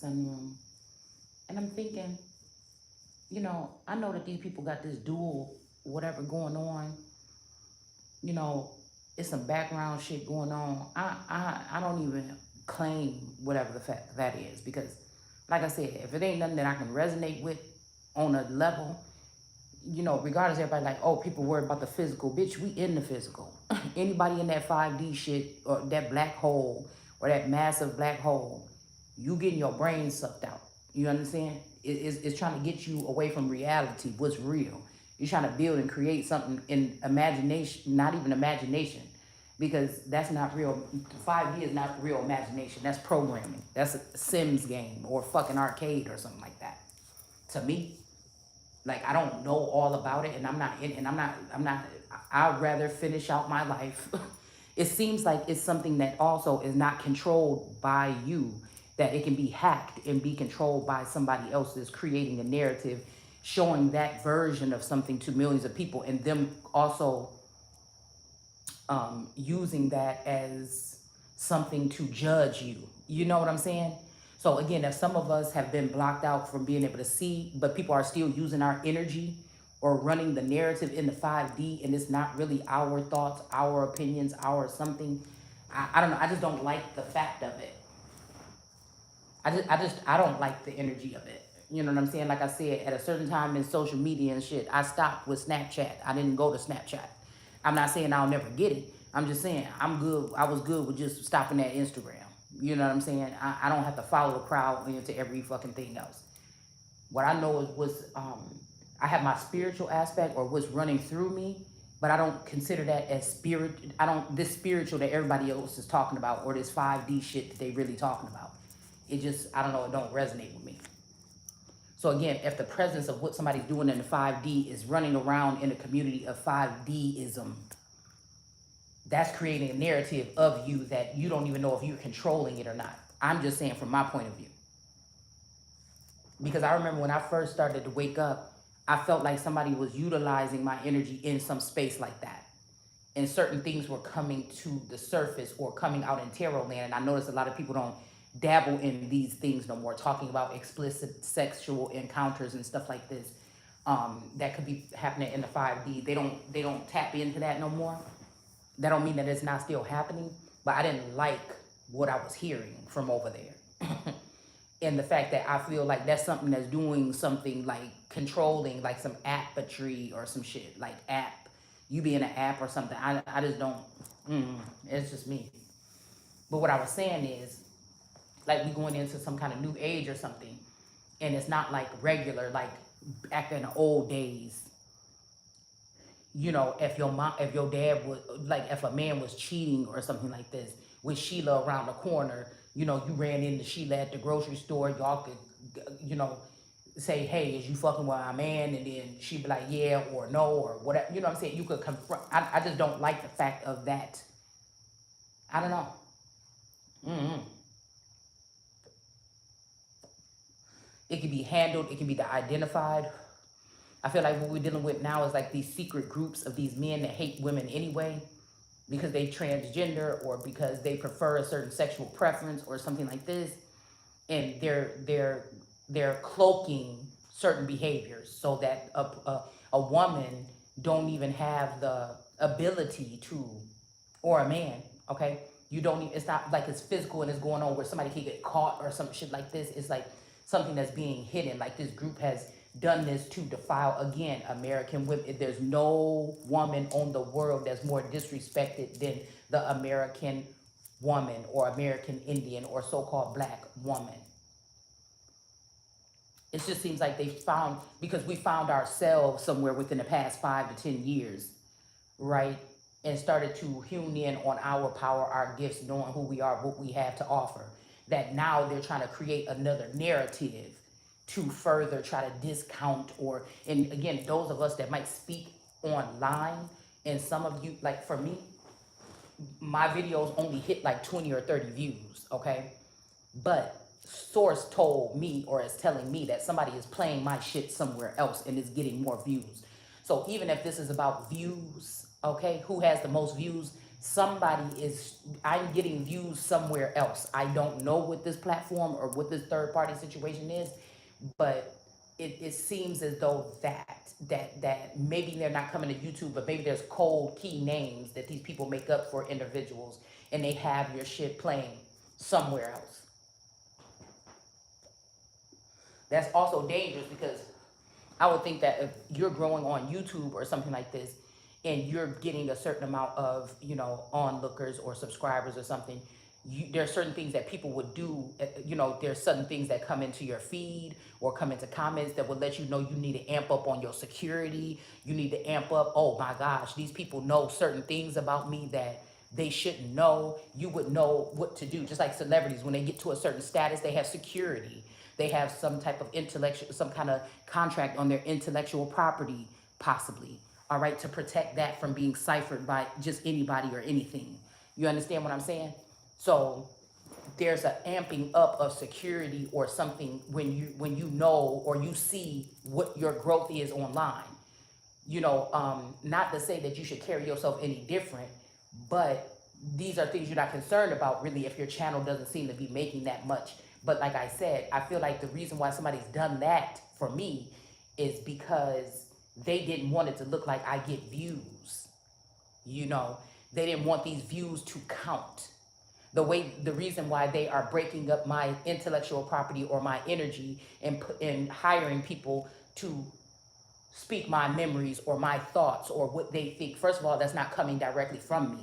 sunroom, and I'm thinking, I know that these people got this dual whatever going on. You know, it's some background shit going on. I don't even claim whatever the fact that is because, like I said, if it ain't nothing that I can resonate with on a level, regardless, everybody like, oh, people worried about the physical. Bitch, we in the physical. Anybody in that 5D shit or that black hole or that massive black hole, you getting your brain sucked out. You understand? It's trying to get you away from reality, what's real. You're trying to build and create something in imagination, not even imagination, because that's not real. 5D is not real imagination. That's programming. That's a Sims game or fucking arcade or something like that. To me, like I don't know all about it, and I'm not in, and I'm not. I'd rather finish out my life. It seems like it's something that also is not controlled by you, that it can be hacked and be controlled by somebody else that's creating a narrative, showing that version of something to millions of people, and them also using that as something to judge you. You know what I'm saying? So again, if some of us have been blocked out from being able to see, but people are still using our energy or running the narrative in the 5D, and it's not really our thoughts, our opinions, our something. I don't know. I just don't like the fact of it. I don't like the energy of it. You know what I'm saying? Like I said, at a certain time in social media and shit, I stopped with Snapchat. I didn't go to Snapchat. I'm not saying I'll never get it. I'm just saying I'm good. I was good with just stopping at Instagram. You know what I'm saying? I don't have to follow the crowd into every fucking thing else. What I know is I have my spiritual aspect or what's running through me, but I don't consider that as spirit. I don't, this spiritual that everybody else is talking about or this 5D shit that they really talking about. It just, I don't know, it don't resonate with me. So again, if the presence of what somebody's doing in the 5D is running around in a community of 5Dism, that's creating a narrative of you that you don't even know if you're controlling it or not. I'm just saying from my point of view. Because I remember when I first started to wake up, I felt like somebody was utilizing my energy in some space like that. And certain things were coming to the surface or coming out in tarot land. And I noticed a lot of people don't dabble in these things no more, talking about explicit sexual encounters and stuff like this. That could be happening in the 5D. They don't tap into that no more. That don't mean that it's not still happening, but I didn't like what I was hearing from over there. And the fact that I feel like that's something that's doing something like controlling, like some appetry or some shit, like app, you being an app or something. I just don't, it's just me. But what I was saying is, like we going into some kind of new age or something, and it's not like regular, like back in the old days. If your dad would, like, if a man was cheating or something like this with Sheila around the corner, you ran into Sheila at the grocery store, y'all could, say, hey, is you fucking with my man? And then she'd be like, yeah, or no, or whatever. You know what I'm saying? You could confront. I just don't like the fact of that. I don't know. It can be handled. It can be identified. I feel like what we're dealing with now is like these secret groups of these men that hate women anyway because they transgender or because they prefer a certain sexual preference or something like this, and they're cloaking certain behaviors so that a woman don't even have the ability to, or a man, okay? You don't even, it's not like it's physical and it's going on where somebody can get caught or some shit like this. It's like something that's being hidden. Like this group has done this to defile, again, American women. There's no woman on the world that's more disrespected than the American woman or American Indian or so-called black woman. It just seems like they found, because we found ourselves somewhere within the past 5 to 10 years, right? And started to hone in on our power, our gifts, knowing who we are, what we have to offer. That now they're trying to create another narrative to further try to discount and again, those of us that might speak online, and some of you, like for me, my videos only hit like 20 or 30 views, okay? But source told me or is telling me that somebody is playing my shit somewhere else and is getting more views. So even if this is about views, okay, who has the most views? I'm getting views somewhere else. I don't know what this platform or what this third party situation is, but it seems as though that maybe they're not coming to YouTube, but maybe there's cold key names that these people make up for individuals, and they have your shit playing somewhere else. That's also dangerous because I would think that if you're growing on YouTube or something like this, and you're getting a certain amount of, onlookers or subscribers or something, there are certain things that people would do. There's certain things that come into your feed or come into comments that would let you know you need to amp up on your security. You need to amp up. Oh my gosh, these people know certain things about me that they shouldn't know. You would know what to do. Just like celebrities, when they get to a certain status, they have security. They have some type of some kind of contract on their intellectual property, possibly. All right, to protect that from being ciphered by just anybody or anything. You understand what I'm saying? So there's an amping up of security or something when you know or you see what your growth is online. Not to say that you should carry yourself any different, but these are things you're not concerned about really if your channel doesn't seem to be making that much. But like I said, I feel like the reason why somebody's done that for me is because they didn't want it to look like I get views. You know, they didn't want these views to count. The reason why they are breaking up my intellectual property or my energy and hiring people to speak my memories or my thoughts or what they think. First of all, that's not coming directly from me.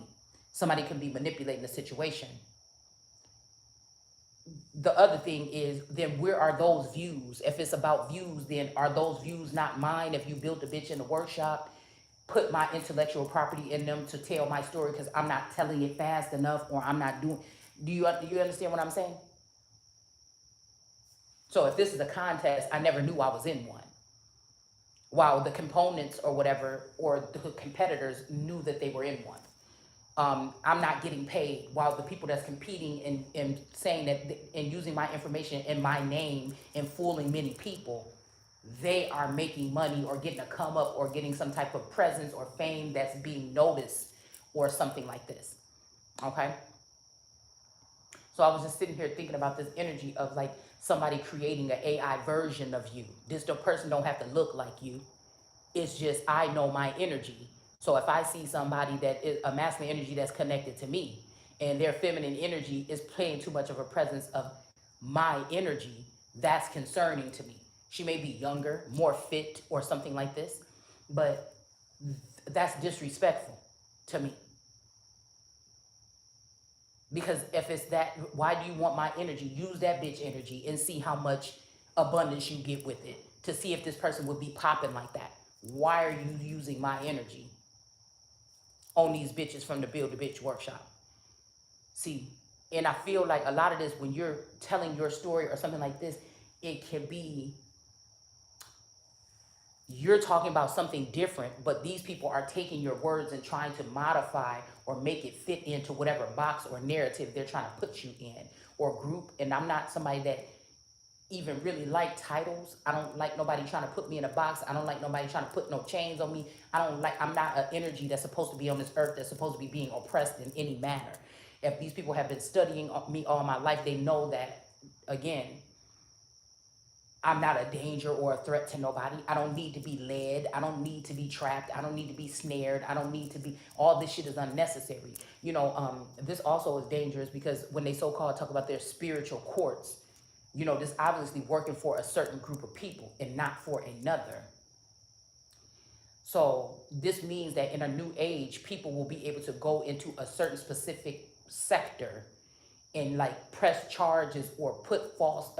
Somebody can be manipulating the situation. The other thing is, then where are those views? If it's about views, then are those views not mine? If you built a bitch in the workshop, put my intellectual property in them to tell my story because I'm not telling it fast enough or I'm not doing. Do you understand what I'm saying? So if this is a contest, I never knew I was in one. While the components or whatever, or the competitors knew that they were in one. I'm not getting paid, while the people that's competing and saying that and using my information and my name and fooling many people, they are making money or getting a come up or getting some type of presence or fame that's being noticed or something like this. Okay. So I was just sitting here thinking about this energy of like somebody creating an AI version of you. This the person don't have to look like you. It's just I know my energy. So if I see somebody that is a masculine energy that's connected to me and their feminine energy is playing too much of a presence of my energy, that's concerning to me. She may be younger, more fit, or something like this, but that's disrespectful to me. Because if it's that, why do you want my energy? Use that bitch energy and see how much abundance you get with it to see if this person would be popping like that. Why are you using my energy on these bitches from the Build a Bitch workshop? See, and I feel like a lot of this, when you're telling your story or something like this, it can be you're talking about something different, but these people are taking your words and trying to modify or make it fit into whatever box or narrative they're trying to put you in or group. And I'm not somebody that even really like titles. I don't like nobody trying to put me in a box. I don't like nobody trying to put no chains on me. I'm not an energy that's supposed to be on this earth that's supposed to be being oppressed in any manner. If these people have been studying me all my life, they know that, again, I'm not a danger or a threat to nobody. I don't need to be led. I don't need to be trapped. I don't need to be snared. I don't need to be, all this shit is unnecessary. This also is dangerous because when they so-called talk about their spiritual courts, this obviously working for a certain group of people and not for another. So this means that in a new age, people will be able to go into a certain specific sector and like press charges or put false,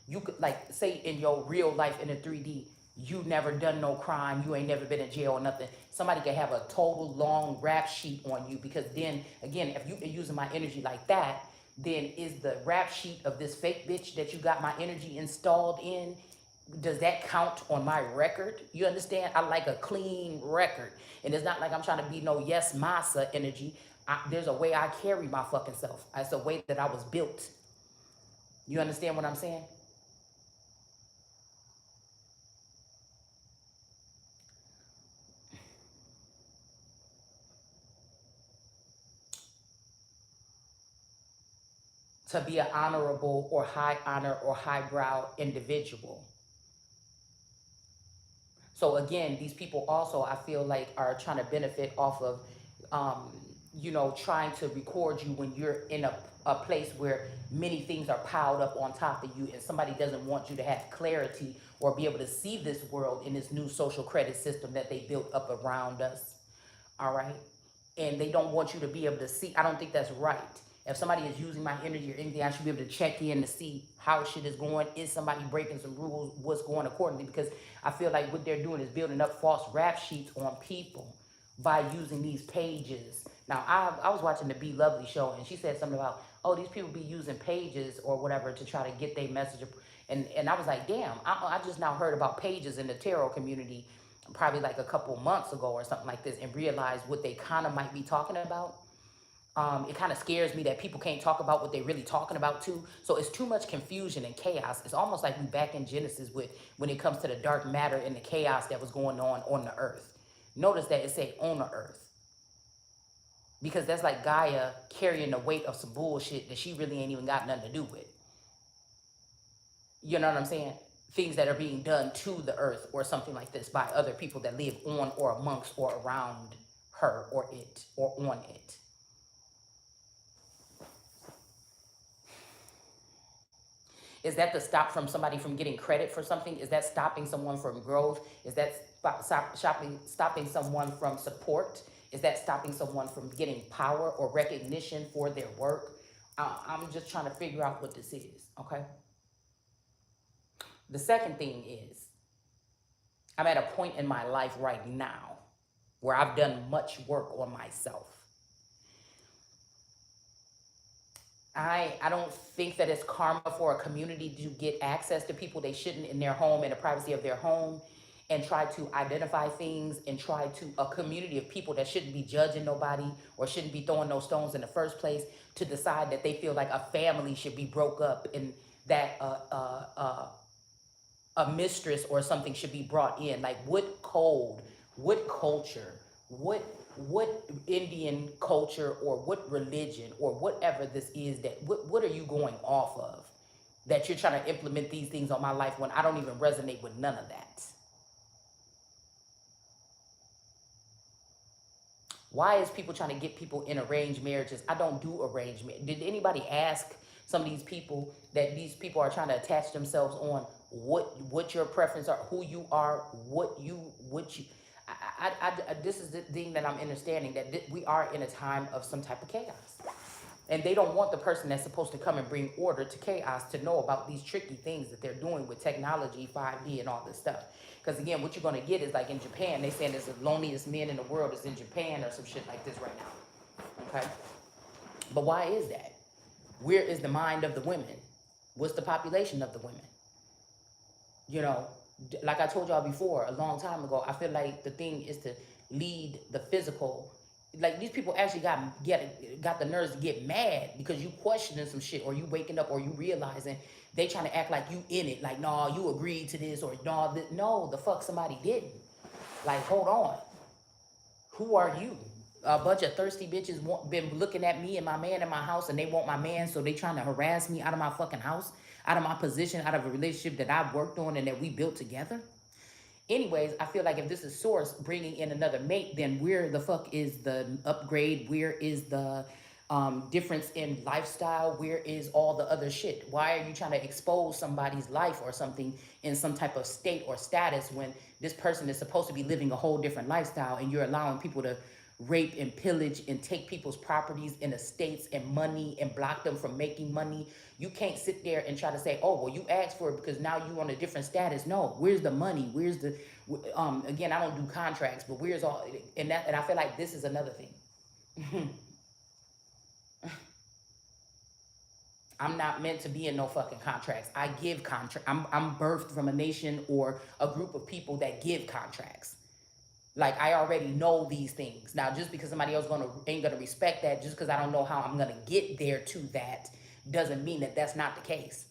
you could like say in your real life in a 3D, you never done no crime, you ain't never been in jail or nothing. Somebody can have a total long rap sheet on you because then again, if you are using my energy like that, then is the rap sheet of this fake bitch that you got my energy installed in, does that count on my record? You understand? I like a clean record. And it's not like I'm trying to be no yes massa energy. There's a way I carry my fucking self. It's a way that I was built. You understand what I'm saying? to be an honorable or high honor or highbrow individual. So again, these people also, I feel like, are trying to benefit off of, um, trying to record you when you're in a place where many things are piled up on top of you, and somebody doesn't want you to have clarity or be able to see this world in this new social credit system that they built up around us. All right. And they don't want you to be able to see. I don't think that's right. If somebody is using my energy or anything, I should be able to check in to see how shit is going. Is somebody breaking some rules? What's going accordingly? Because I feel like what they're doing is building up false rap sheets on people by using these pages. Now, I was watching the Be Lovely show, and she said something about, oh, these people be using pages or whatever to try to get their message. And I was like, damn, I just now heard about pages in the tarot community probably like a couple months ago or something like this, and realized what they kind of might be talking about. It kind of scares me that people can't talk about what they're really talking about too. So it's too much confusion and chaos. It's almost like we back in Genesis with when it comes to the dark matter and the chaos that was going on the earth. Notice that it said on the earth, because that's like Gaia carrying the weight of some bullshit that she really ain't even got nothing to do with. You know what I'm saying? Things that are being done to the earth or something like this by other people that live on or amongst or around her or it or on it. Is that to stop from somebody from getting credit for something? Is that stopping someone from growth? Is that stopping someone from support? Is that stopping someone from getting power or recognition for their work? I'm just trying to figure out what this is, okay? The second thing is, I'm at a point in my life right now where I've done much work on myself. I don't think that it's karma for a community to get access to people they shouldn't in their home, in the privacy of their home, and try to identify things, and try to, a community of people that shouldn't be judging nobody or shouldn't be throwing those stones in the first place, to decide that they feel like a family should be broke up, and that a mistress or something should be brought in. Like, what code, what culture, what Indian culture or what religion or whatever this is, that what are you going off of, that you're trying to implement these things on my life when I don't even resonate with none of that? Why is people trying to get people in arranged marriages? I don't do arranged marriage. Did anybody ask some of these people that these people are trying to attach themselves on what your preference are, who you are, what you this is the thing that I'm understanding, that we are in a time of some type of chaos. And they don't want the person that's supposed to come and bring order to chaos to know about these tricky things that they're doing with technology, 5D, and all this stuff. Because again, what you're going to get is like in Japan, they saying there's the loneliest men in the world is in Japan or some shit like this right now. Okay? But why is that? Where is the mind of the women? What's the population of the women? You know, like I told y'all before, a long time ago, I feel like the thing is to lead the physical. Like, these people actually got the nerves to get mad because you questioning some shit, or you waking up, or you realizing they trying to act like you in it. Like, no, you agreed to this, or no, the fuck somebody didn't. Like, hold on. Who are you? A bunch of thirsty bitches been looking at me and my man in my house, and they want my man, so they trying to harass me out of my fucking house, out of my position, out of a relationship that I've worked on and that we built together. Anyways, I feel like if this is source bringing in another mate, then where the fuck is the upgrade? Where is the difference in lifestyle? Where is all the other shit? Why are you trying to expose somebody's life or something in some type of state or status when this person is supposed to be living a whole different lifestyle, and you're allowing people to rape and pillage and take people's properties and estates and money and block them from making money? You can't sit there and try to say, oh, well, you asked for it because now you're on a different status. No, where's the money? Where's the, again, I don't do contracts, but where's all, and I feel like this is another thing. I'm not meant to be in no fucking contracts. I give contract. I'm birthed from a nation or a group of people that give contracts. Like, I already know these things. Now, just because somebody else ain't gonna respect that, just because I don't know how I'm gonna get there to that, doesn't mean that that's not the case.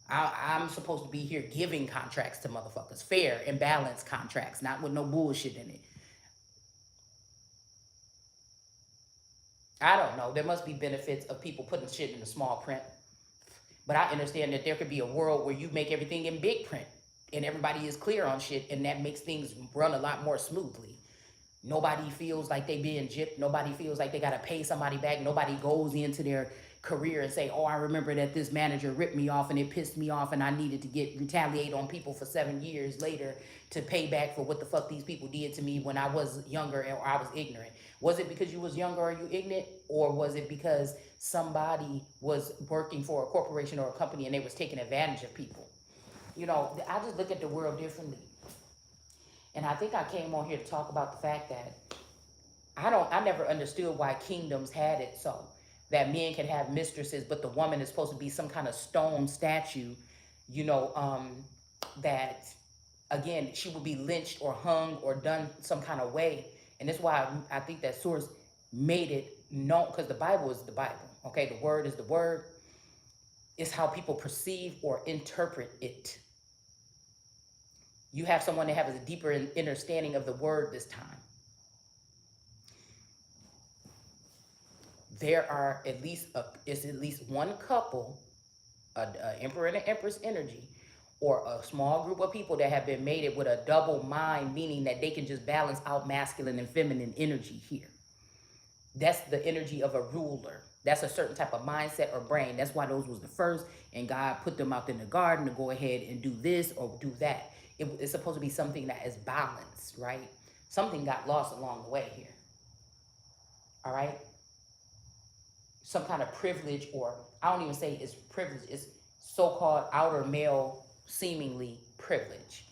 I'm supposed to be here giving contracts to motherfuckers, fair and balanced contracts, not with no bullshit in it. I don't know. There must be benefits of people putting shit in the small print. But I understand that there could be a world where you make everything in big print and everybody is clear on shit, and that makes things run a lot more smoothly. Nobody feels like they being gypped. Nobody feels like they got to pay somebody back. Nobody goes into their career and say, oh, I remember that this manager ripped me off and it pissed me off and I needed to get retaliate on people for 7 years later to pay back for what the fuck these people did to me when I was younger or I was ignorant. Was it because you was younger or you ignorant, or was it because somebody was working for a corporation or a company and they was taking advantage of people? You know, I just look at the world differently. And I think I came on here to talk about the fact that I never understood why kingdoms had it so that men can have mistresses, but the woman is supposed to be some kind of stone statue, you know, that again, she would be lynched or hung or done some kind of way. And that's why I think that source made it known, because the Bible is the Bible. Okay, the word is the word. It's how people perceive or interpret it. You have someone that has a deeper understanding of the word this time. There are it's at least one couple, a emperor and an empress energy, or a small group of people that have been mated with a double mind, meaning that they can just balance out masculine and feminine energy here. That's the energy of a ruler. That's a certain type of mindset or brain. That's why those was the first, and God put them out in the garden to go ahead and do this or do that. It's supposed to be something that is balanced, right? Something got lost along the way here. All right? Some kind of privilege, or I don't even say it's privilege, it's so-called outer male seemingly privilege.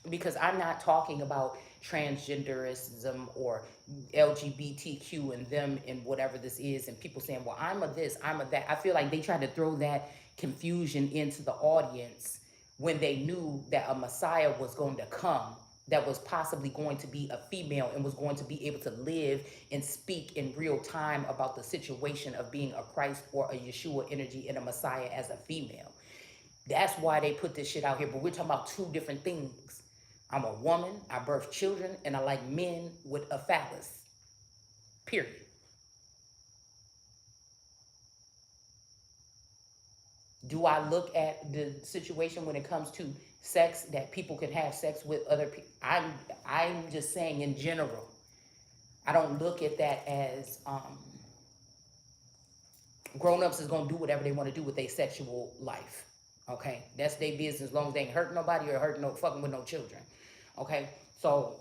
Because I'm not talking about transgenderism or LGBTQ and them and whatever this is, and people saying, well, I'm a this, I'm a that. I feel like they tried to throw that confusion into the audience when they knew that a Messiah was going to come, that was possibly going to be a female and was going to be able to live and speak in real time about the situation of being a Christ or a Yeshua energy and a Messiah as a female. That's why they put this shit out here. But we're talking about two different things. I'm a woman, I birth children, and I like men with a phallus. Period. Do I look at the situation when it comes to sex, that people can have sex with other people? I'm just saying in general. I don't look at that as grown-ups is gonna do whatever they want to do with their sexual life. Okay, that's their business as long as they ain't hurting nobody or hurting no fucking with no children. Okay, so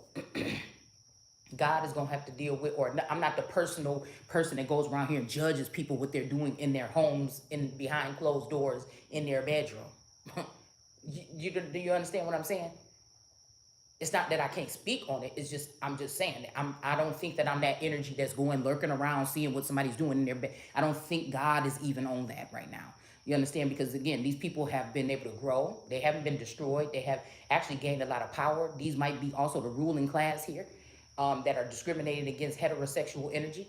God is gonna have to deal with, or I'm not the personal person that goes around here and judges people what they're doing in their homes, in behind closed doors, in their bedroom. Do you understand what I'm saying? It's not that I can't speak on it. It's just I'm just saying that I don't think that I'm that energy that's going lurking around seeing what somebody's doing in their bed. I don't think God is even on that right now. You understand? Because again, these people have been able to grow. They haven't been destroyed. They have actually gained a lot of power. These might be also the ruling class here, that are discriminating against heterosexual energy.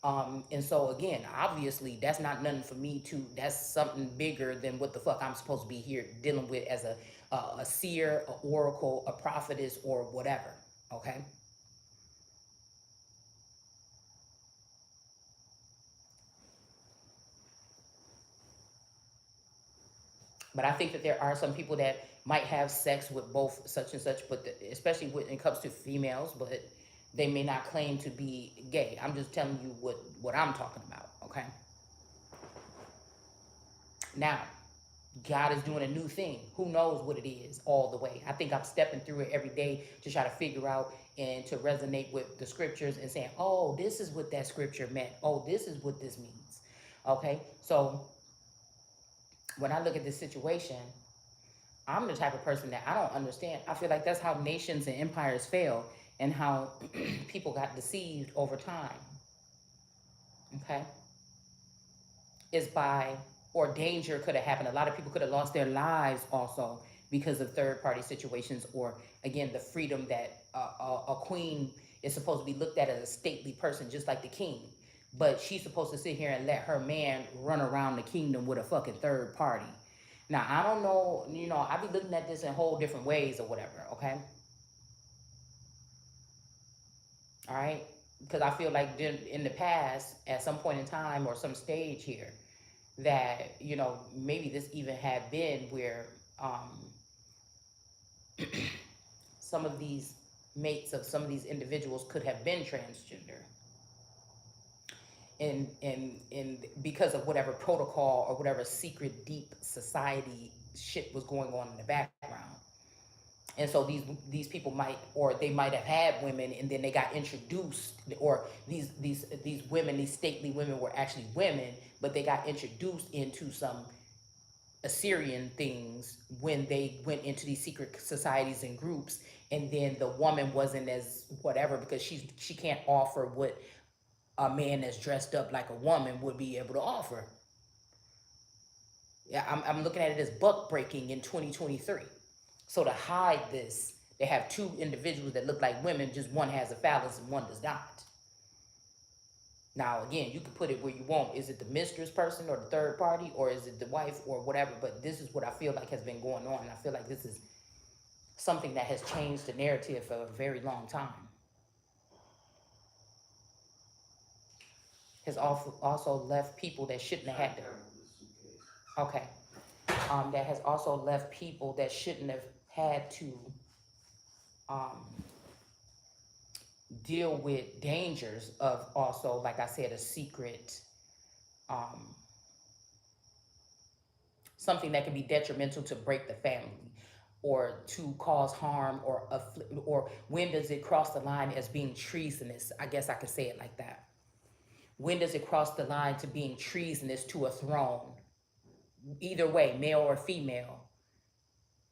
And so again, obviously that's not nothing for me to, that's something bigger than what the fuck I'm supposed to be here dealing with as a seer, a oracle, a prophetess, or whatever. Okay. But I think that there are some people that might have sex with both such and such, but especially when it comes to females, but they may not claim to be gay. I'm just telling you what I'm talking about. Okay. Now, God is doing a new thing. Who knows what it is all the way? I think I'm stepping through it every day to try to figure out and to resonate with the scriptures and saying, oh, this is what that scripture meant. Oh, this is what this means. Okay. So when I look at this situation, I'm the type of person that I don't understand. I feel like that's how nations and empires fail and how people got deceived over time. Okay. Is by, or danger could have happened. A lot of people could have lost their lives also because of third party situations, or again, the freedom that a queen is supposed to be looked at as a stately person, just like the king. But she's supposed to sit here and let her man run around the kingdom with a fucking third party. Now, I don't know, I be looking at this in whole different ways or whatever, okay? All right? Because I feel like in the past, at some point in time or some stage here, that, maybe this even had been where some of these mates of some of these individuals could have been transgender. And because of whatever protocol or whatever secret deep society shit was going on in the background. And so these people might, or they might have had women and then they got introduced, or these women, these stately women were actually women, but they got introduced into some Assyrian things when they went into these secret societies and groups, and then the woman wasn't as whatever because she can't offer what a man that's dressed up like a woman would be able to offer. Yeah, I'm looking at it as buck breaking in 2023. So to hide this, they have two individuals that look like women, just one has a phallus and one does not. Now, again, you can put it where you want. Is it the mistress person or the third party, or is it the wife or whatever? But this is what I feel like has been going on. And I feel like this is something that has changed the narrative for a very long time. Has also left people that shouldn't have had to. Okay. That has also left people that shouldn't have had to um, deal with dangers of also, like I said, a secret, um, something that can be detrimental to break the family or to cause harm or or when does it cross the line as being treasonous? I guess I could say it like that. When does it cross the line to being treasonous to a throne? Either way, male or female,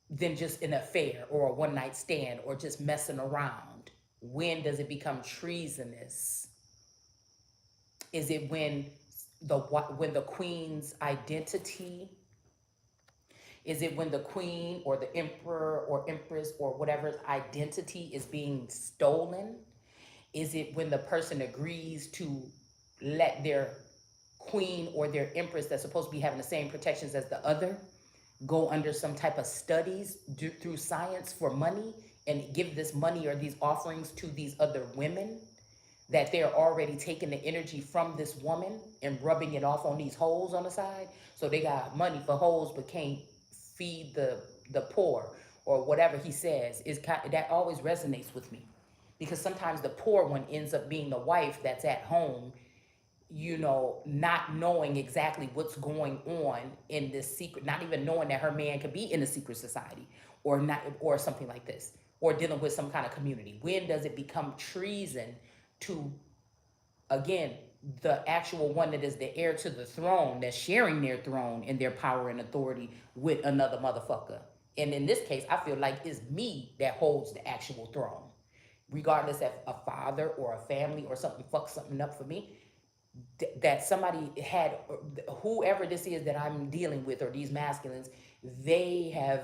than just an affair or a one night stand or just messing around. When does it become treasonous? Is it when the queen's identity? Is it when the queen or the emperor or empress or whatever's identity is being stolen? Is it when the person agrees to let their queen or their empress that's supposed to be having the same protections as the other go under some type of studies through science for money and give this money or these offerings to these other women, that they're already taking the energy from this woman and rubbing it off on these hoes on the side? So they got money for hoes but can't feed the poor or whatever he says. That always resonates with me, because sometimes the poor one ends up being the wife that's at home, not knowing exactly what's going on in this secret, not even knowing that her man could be in a secret society or not, or something like this, or dealing with some kind of community. When does it become treason to, again, the actual one that is the heir to the throne, that's sharing their throne and their power and authority with another motherfucker? And in this case, I feel like it's me that holds the actual throne. Regardless if a father or a family or something fucks something up for me, that somebody had, whoever this is that I'm dealing with, or these masculines, they have,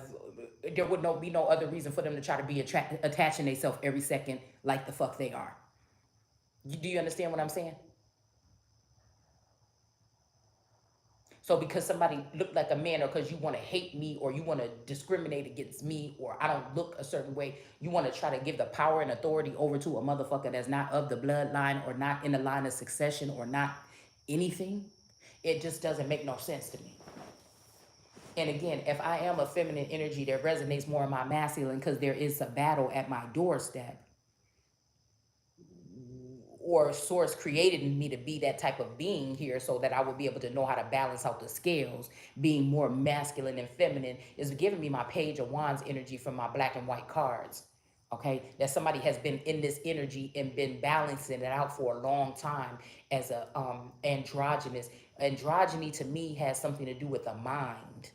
there would be no other reason for them to try to be attaching themselves every second like the fuck they are. Do you understand what I'm saying? So because somebody looked like a man, or because you want to hate me, or you want to discriminate against me, or I don't look a certain way, you want to try to give the power and authority over to a motherfucker that's not of the bloodline or not in the line of succession or not anything. It just doesn't make no sense to me. And again, if I am a feminine energy that resonates more in my masculine because there is a battle at my doorstep, or source created me to be that type of being here so that I would be able to know how to balance out the scales, being more masculine and feminine, is giving me my Page of Wands energy from my black and white cards. Okay, that somebody has been in this energy and been balancing it out for a long time as a androgynous. Androgyny to me has something to do with the mind.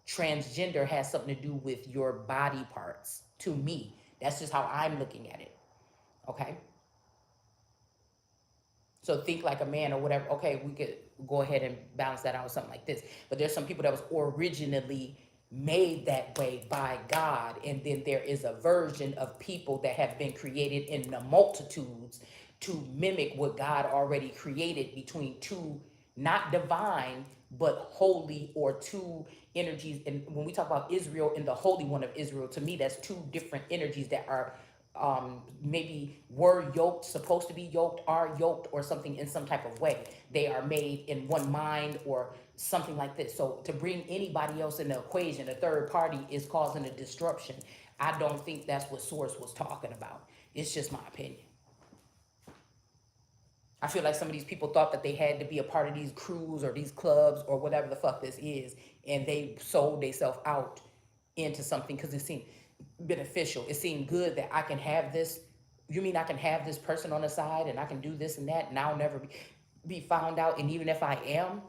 Transgender has something to do with your body parts. To me, that's just how I'm looking at it. Okay. So think like a man or whatever. Okay, we could go ahead and balance that out with something like this. But there's some people that was originally made that way by God. And then there is a version of people that have been created in the multitudes to mimic what God already created between two not divine, but holy, or two energies. And when we talk about Israel and the Holy One of Israel, to me, that's two different energies that are maybe were yoked, supposed to be yoked, are yoked, or something in some type of way. They are made in one mind or something like this. So to bring anybody else in the equation, a third party, is causing a disruption. I don't think that's what Source was talking about. It's just my opinion. I feel like some of these people thought that they had to be a part of these crews or these clubs or whatever the fuck this is, and they sold themselves out into something because it seemed beneficial. It seemed good that I can have this. You mean I can have this person on the side and I can do this and that, and I'll never be found out? And even if I am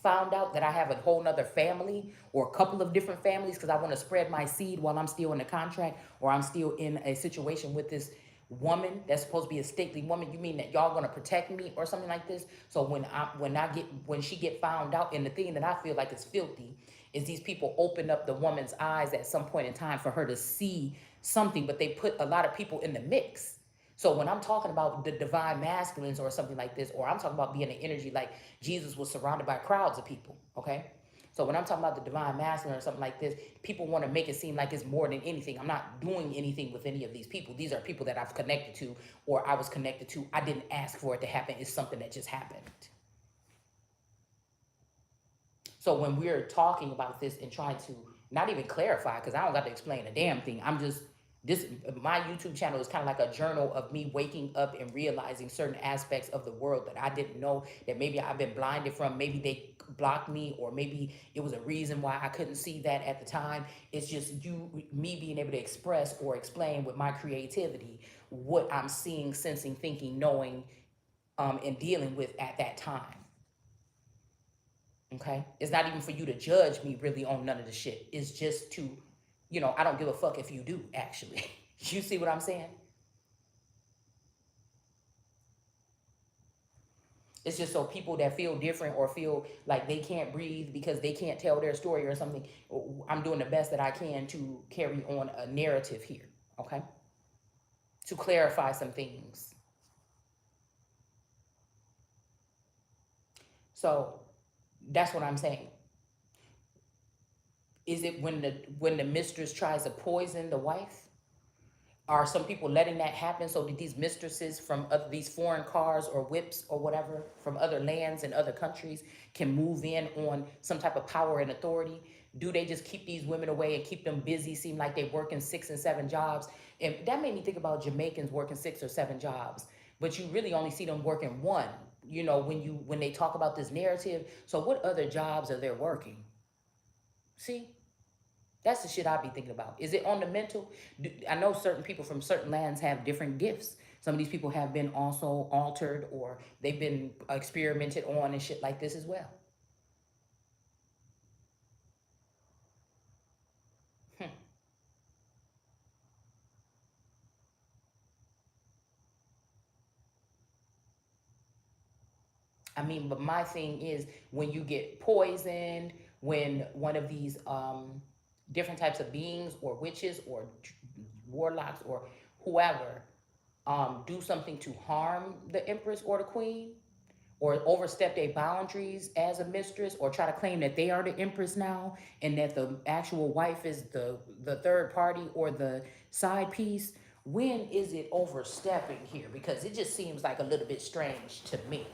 found out, that I have a whole nother family or a couple of different families because I want to spread my seed while I'm still in the contract or I'm still in a situation with this woman that's supposed to be a stately woman. You mean that y'all gonna protect me or something like this? So when she get found out, and the thing that I feel like is filthy is these people open up the woman's eyes at some point in time for her to see something, but they put a lot of people in the mix. So when I'm talking about the divine masculines or something like this, or I'm talking about being an energy like Jesus was surrounded by crowds of people, okay? So when I'm talking about the divine masculine or something like this, people want to make it seem like it's more than anything. I'm not doing anything with any of these people. These are people that I've connected to or I was connected to. I didn't ask for it to happen. It's something that just happened. So when we're talking about this and trying to not even clarify, because I don't got to explain a damn thing. I'm just this my YouTube channel is kind of like a journal of me waking up and realizing certain aspects of the world that I didn't know, that maybe I've been blinded from. Maybe they blocked me, or maybe it was a reason why I couldn't see that at the time. It's just me being able to express or explain with my creativity what I'm seeing, sensing, thinking, knowing, and dealing with at that time. Okay? It's not even for you to judge me really on none of the shit. It's just to, I don't give a fuck if you do, actually. You see what I'm saying? It's just so people that feel different or feel like they can't breathe because they can't tell their story or something, I'm doing the best that I can to carry on a narrative here, okay? To clarify some things. So that's what I'm saying. Is it when the mistress tries to poison the wife? Are some people letting that happen so that these mistresses from these foreign cars or whips or whatever from other lands and other countries can move in on some type of power and authority? Do they just keep these women away and keep them busy, seem like they're working 6 and 7 jobs? And that made me think about Jamaicans working 6 or 7 jobs, but you really only see them working one, when they talk about this narrative. So what other jobs are they working? See? That's the shit I be thinking about. Is it on the mental? I know certain people from certain lands have different gifts. Some of these people have been also altered or they've been experimented on and shit like this as well. Hmm. I mean, but my thing is when you get poisoned, when one of these different types of beings or witches or warlocks or whoever do something to harm the empress or the queen, or overstep their boundaries as a mistress, or try to claim that they are the empress now and that the actual wife is the third party or the side piece. When is it overstepping here? Because it just seems like a little bit strange to me.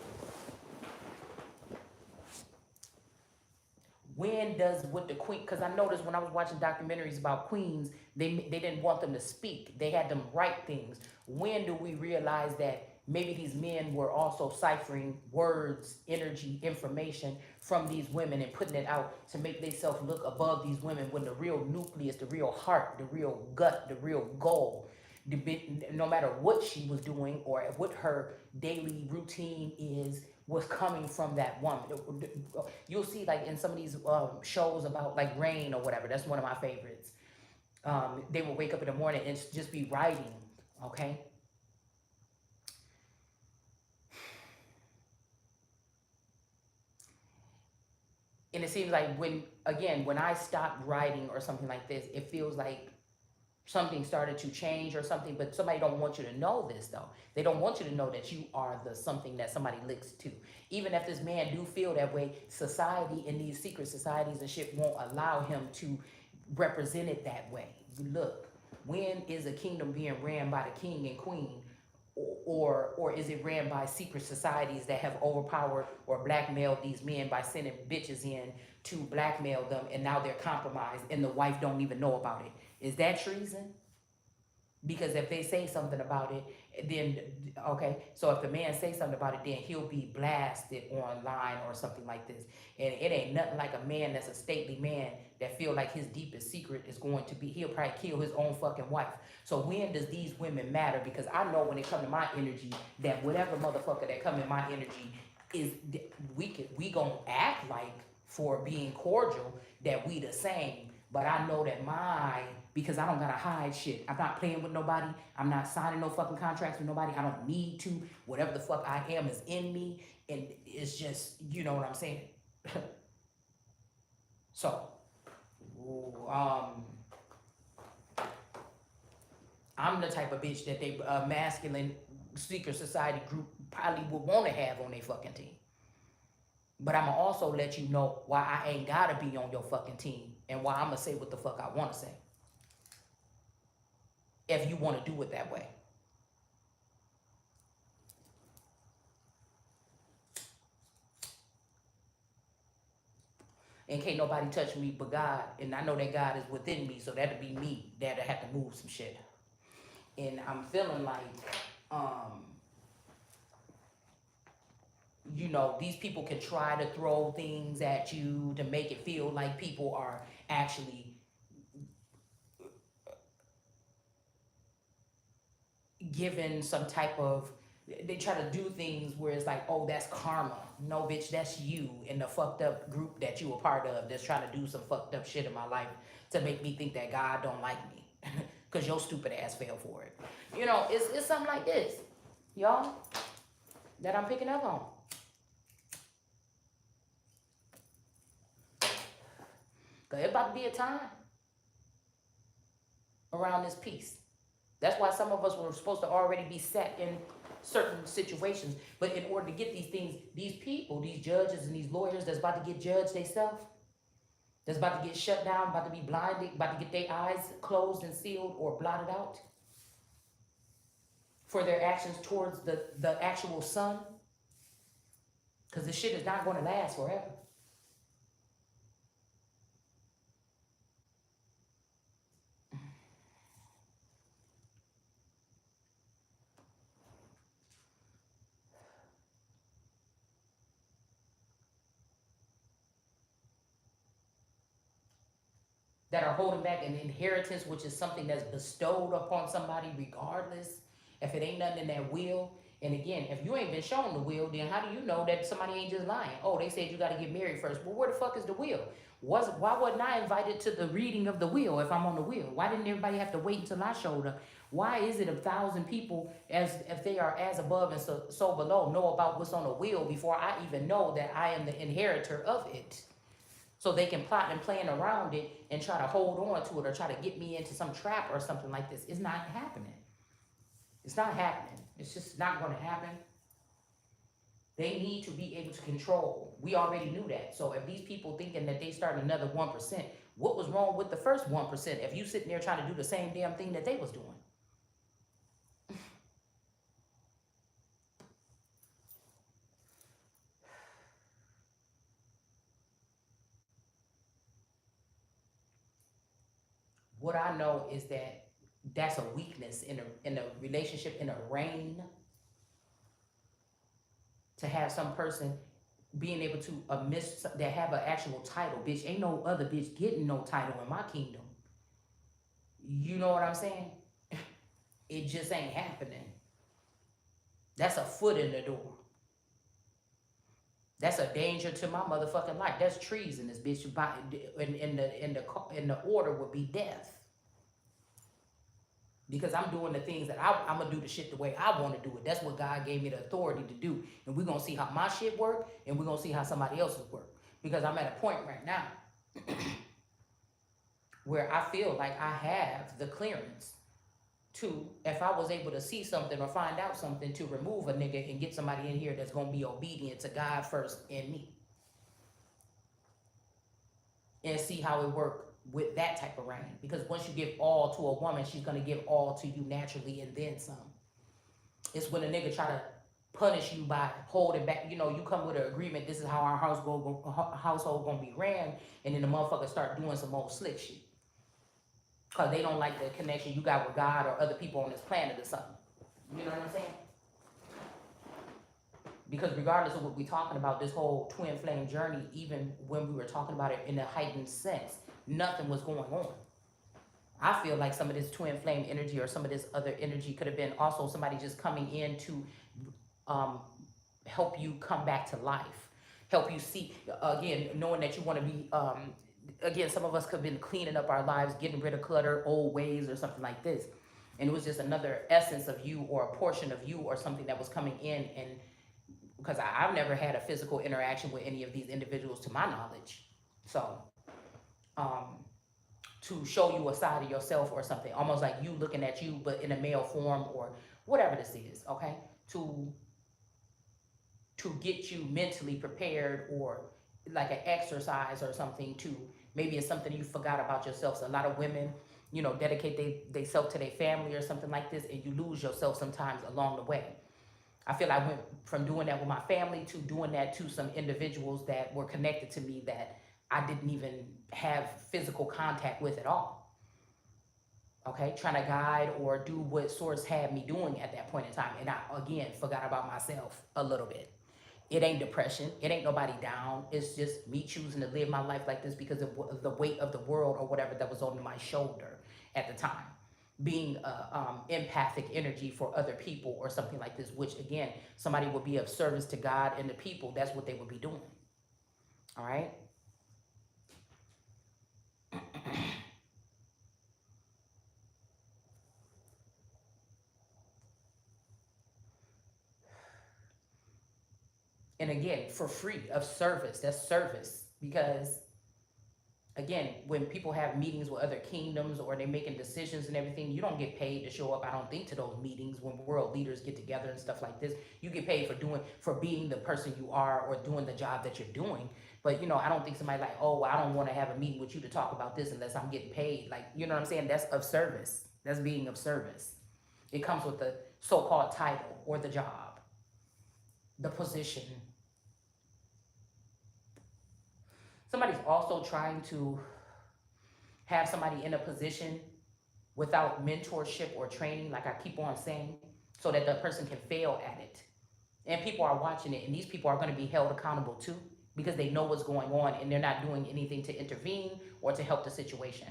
When does with the queen? Because I noticed when I was watching documentaries about queens, they didn't want them to speak. They had them write things. When do we realize that maybe these men were also ciphering words, energy, information from these women and putting it out to make themselves look above these women, when the real nucleus, the real heart, the real gut, the real goal, no matter what she was doing or what her daily routine is, was coming from that woman. You'll see like in some of these shows about like Rain or whatever. That's one of my favorites. They will wake up in the morning and just be writing, okay? And it seems like when I stop writing or something like this, it feels like something started to change or something, but somebody don't want you to know this though. They don't want you to know that you are the something that somebody looks to. Even if this man do feel that way, society and these secret societies and shit won't allow him to represent it that way. Look, when is a kingdom being ran by the king and queen, or is it ran by secret societies that have overpowered or blackmailed these men by sending bitches in to blackmail them, and now they're compromised and the wife don't even know about it? Is that treason? Because if they say something about it, then okay. So if the man say something about it, then he'll be blasted online or something like this. And it ain't nothing like a man that's a stately man that feel like his deepest secret is going to be, he'll probably kill his own fucking wife. So when does these women matter? Because I know when it come to my energy, that whatever motherfucker that come in my energy is, we gonna act like for being cordial that we the same. But I know that because I don't gotta hide shit. I'm not playing with nobody. I'm not signing no fucking contracts with nobody. I don't need to. Whatever the fuck I am is in me. And it's just, you know what I'm saying? So, I'm the type of bitch that they masculine secret society group probably would want to have on their fucking team. But I'ma also let you know why I ain't gotta be on your fucking team and why I'ma say what the fuck I wanna say. If you wanna do it that way. And can't nobody touch me but God. And I know that God is within me, so that'll be me that'll have to move some shit. And I'm feeling like, you know, these people can try to throw things at you to make it feel like people are actually given some type of, they try to do things where it's like, oh, that's karma. No, bitch, that's you and the fucked up group that you a part of that's trying to do some fucked up shit in my life to make me think that God don't like me. Because your stupid ass fell for it. You know, it's something like this, y'all, that I'm picking up on. Because it's about to be a time around this peace. That's why some of us were supposed to already be set in certain situations. But in order to get these things, these people, these judges and these lawyers that's about to get judged themselves, that's about to get shut down, about to be blinded, about to get their eyes closed and sealed or blotted out for their actions towards the actual sun. Because this shit is not going to last forever. That are holding back an inheritance, which is something that's bestowed upon somebody regardless. If it ain't nothing in that will. And again, if you ain't been shown the will, then how do you know that somebody ain't just lying? Oh, they said you got to get married first. Well, where the fuck is the will? Why wasn't I invited to the reading of the will if I'm on the will? Why didn't everybody have to wait until I showed up? Why is it 1,000 people, as if they are as above and so below, know about what's on the will before I even know that I am the inheritor of it? So they can plot and plan around it and try to hold on to it or try to get me into some trap or something like this. It's not happening. It's not happening. It's just not going to happen. They need to be able to control. We already knew that. So if these people thinking that they start another 1%, what was wrong with the first 1% if you sitting there trying to do the same damn thing that they was doing? What I know is that that's a weakness in a relationship, in a reign, to have some person being able to that have an actual title. Bitch, ain't no other bitch getting no title in my kingdom. You know what I'm saying? It just ain't happening. That's a foot in the door. That's a danger to my motherfucking life. That's treasonous, bitch. In the order would be death. Because I'm doing the things that I'm going to do the shit the way I want to do it. That's what God gave me the authority to do. And we're going to see how my shit work, and we're going to see how somebody else's work. Because I'm at a point right now where I feel like I have the clearance to, if I was able to see something or find out something, to remove a nigga and get somebody in here that's gonna be obedient to God first and me, and see how it work with that type of reign. Because once you give all to a woman, she's gonna give all to you naturally and then some. It's when a nigga try to punish you by holding back. You know, you come with an agreement. This is how our household gonna be ran, and then the motherfucker start doing some old slick shit because they don't like the connection you got with God or other people on this planet or something. You know what I'm saying? Because regardless of what we're talking about, this whole twin flame journey, even when we were talking about it in a heightened sense, nothing was going on. I feel like some of this twin flame energy or some of this other energy could have been also somebody just coming in to help you come back to life, help you see, again, knowing that you want to be, again, some of us could have been cleaning up our lives, getting rid of clutter, old ways or something like this. And it was just another essence of you or a portion of you or something that was coming in. And because I've never had a physical interaction with any of these individuals to my knowledge. So, to show you a side of yourself or something, almost like you looking at you, but in a male form or whatever this is, okay? To get you mentally prepared, or like an exercise or something, to maybe it's something you forgot about yourself. So a lot of women, you know, dedicate they self to their family or something like this, and you lose yourself sometimes along the way. I feel I went from doing that with my family to doing that to some individuals that were connected to me that I didn't even have physical contact with at all. Okay, trying to guide or do what Source had me doing at that point in time. And I, again, forgot about myself a little bit. It ain't depression. It ain't nobody down. It's just me choosing to live my life like this because of the weight of the world or whatever that was on my shoulder at the time. Being empathic energy for other people or something like this, which again, somebody would be of service to God and the people. That's what they would be doing. All right. And again, for free, of service. That's service. Because again, when people have meetings with other kingdoms or they're making decisions and everything, you don't get paid to show up, I don't think, to those meetings when world leaders get together and stuff like this. You get paid for being the person you are or doing the job that you're doing. But, you know, I don't think somebody like, oh, I don't want to have a meeting with you to talk about this unless I'm getting paid. Like, you know what I'm saying? That's of service. That's being of service. It comes with the so-called title or the job, the position. Somebody's also trying to have somebody in a position without mentorship or training, like I keep on saying, so that the person can fail at it. And people are watching it, and these people are going to be held accountable too, because they know what's going on and they're not doing anything to intervene or to help the situation.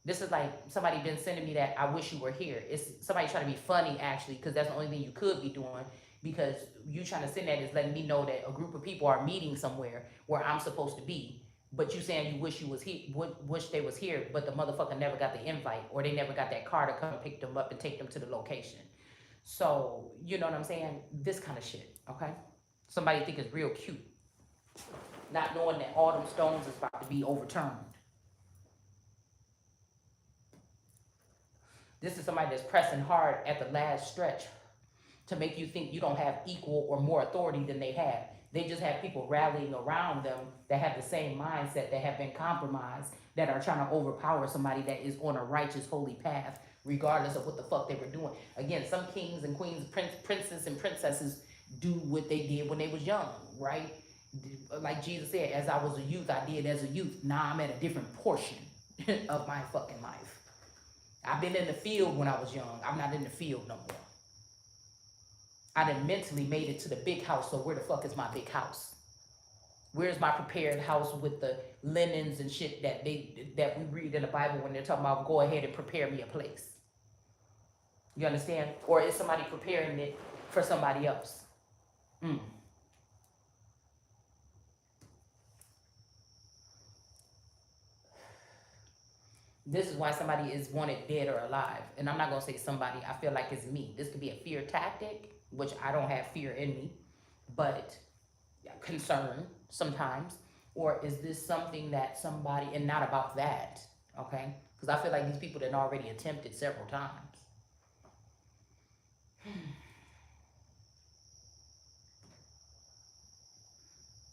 This is like somebody been sending me that, I wish you were here. It's somebody trying to be funny, actually, because that's the only thing you could be doing, because you trying to send that is letting me know that a group of people are meeting somewhere where I'm supposed to be, but you saying you wish you was here, wish they was here, but the motherfucker never got the invite, or they never got that car to come pick them up and take them to the location. So, you know what I'm saying? This kind of shit, okay? Somebody think it's real cute, not knowing that all them stones is about to be overturned. This is somebody that's pressing hard at the last stretch to make you think you don't have equal or more authority than they have. They just have people rallying around them that have the same mindset, that have been compromised, that are trying to overpower somebody that is on a righteous, holy path, regardless of what the fuck they were doing. Again, some kings and queens, princes and princesses do what they did when they was young, right? Like Jesus said, as I was a youth, I did as a youth. Now I'm at a different portion of my fucking life. I've been in the field when I was young. I'm not in the field no more. I done mentally made it to the big house, so where the fuck is my big house? Where's my prepared house with the linens and shit that we read in the Bible when they're talking about go ahead and prepare me a place? You understand? Or is somebody preparing it for somebody else? This is why somebody is wanted dead or alive. And I'm not going to say somebody, I feel like it's me. This could be a fear tactic, which I don't have fear in me, but concern sometimes. Or is this something that somebody, and not about that, okay? Because I feel like these people that already attempted several times.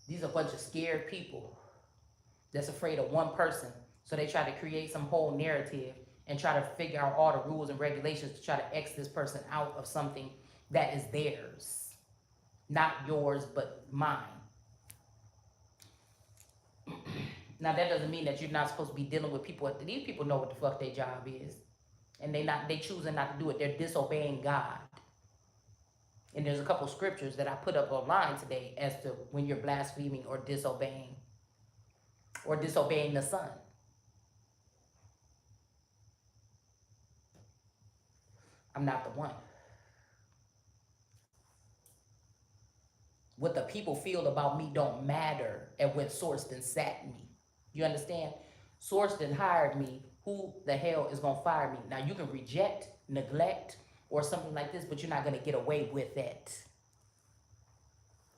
These are a bunch of scared people that's afraid of one person. So they try to create some whole narrative and try to figure out all the rules and regulations to try to X this person out of something that is theirs. Not yours, but mine. Now that doesn't mean that you're not supposed to be dealing with people. These people know what the fuck their job is. And they choosing not to do it. They're disobeying God. And there's a couple scriptures that I put up online today as to when you're blaspheming or disobeying the Son. I'm not the one. What the people feel about me don't matter at when Sorston sat me. You understand? Sorston hired me. Who the hell is gonna fire me? Now you can reject, neglect, or something like this, but you're not gonna get away with it.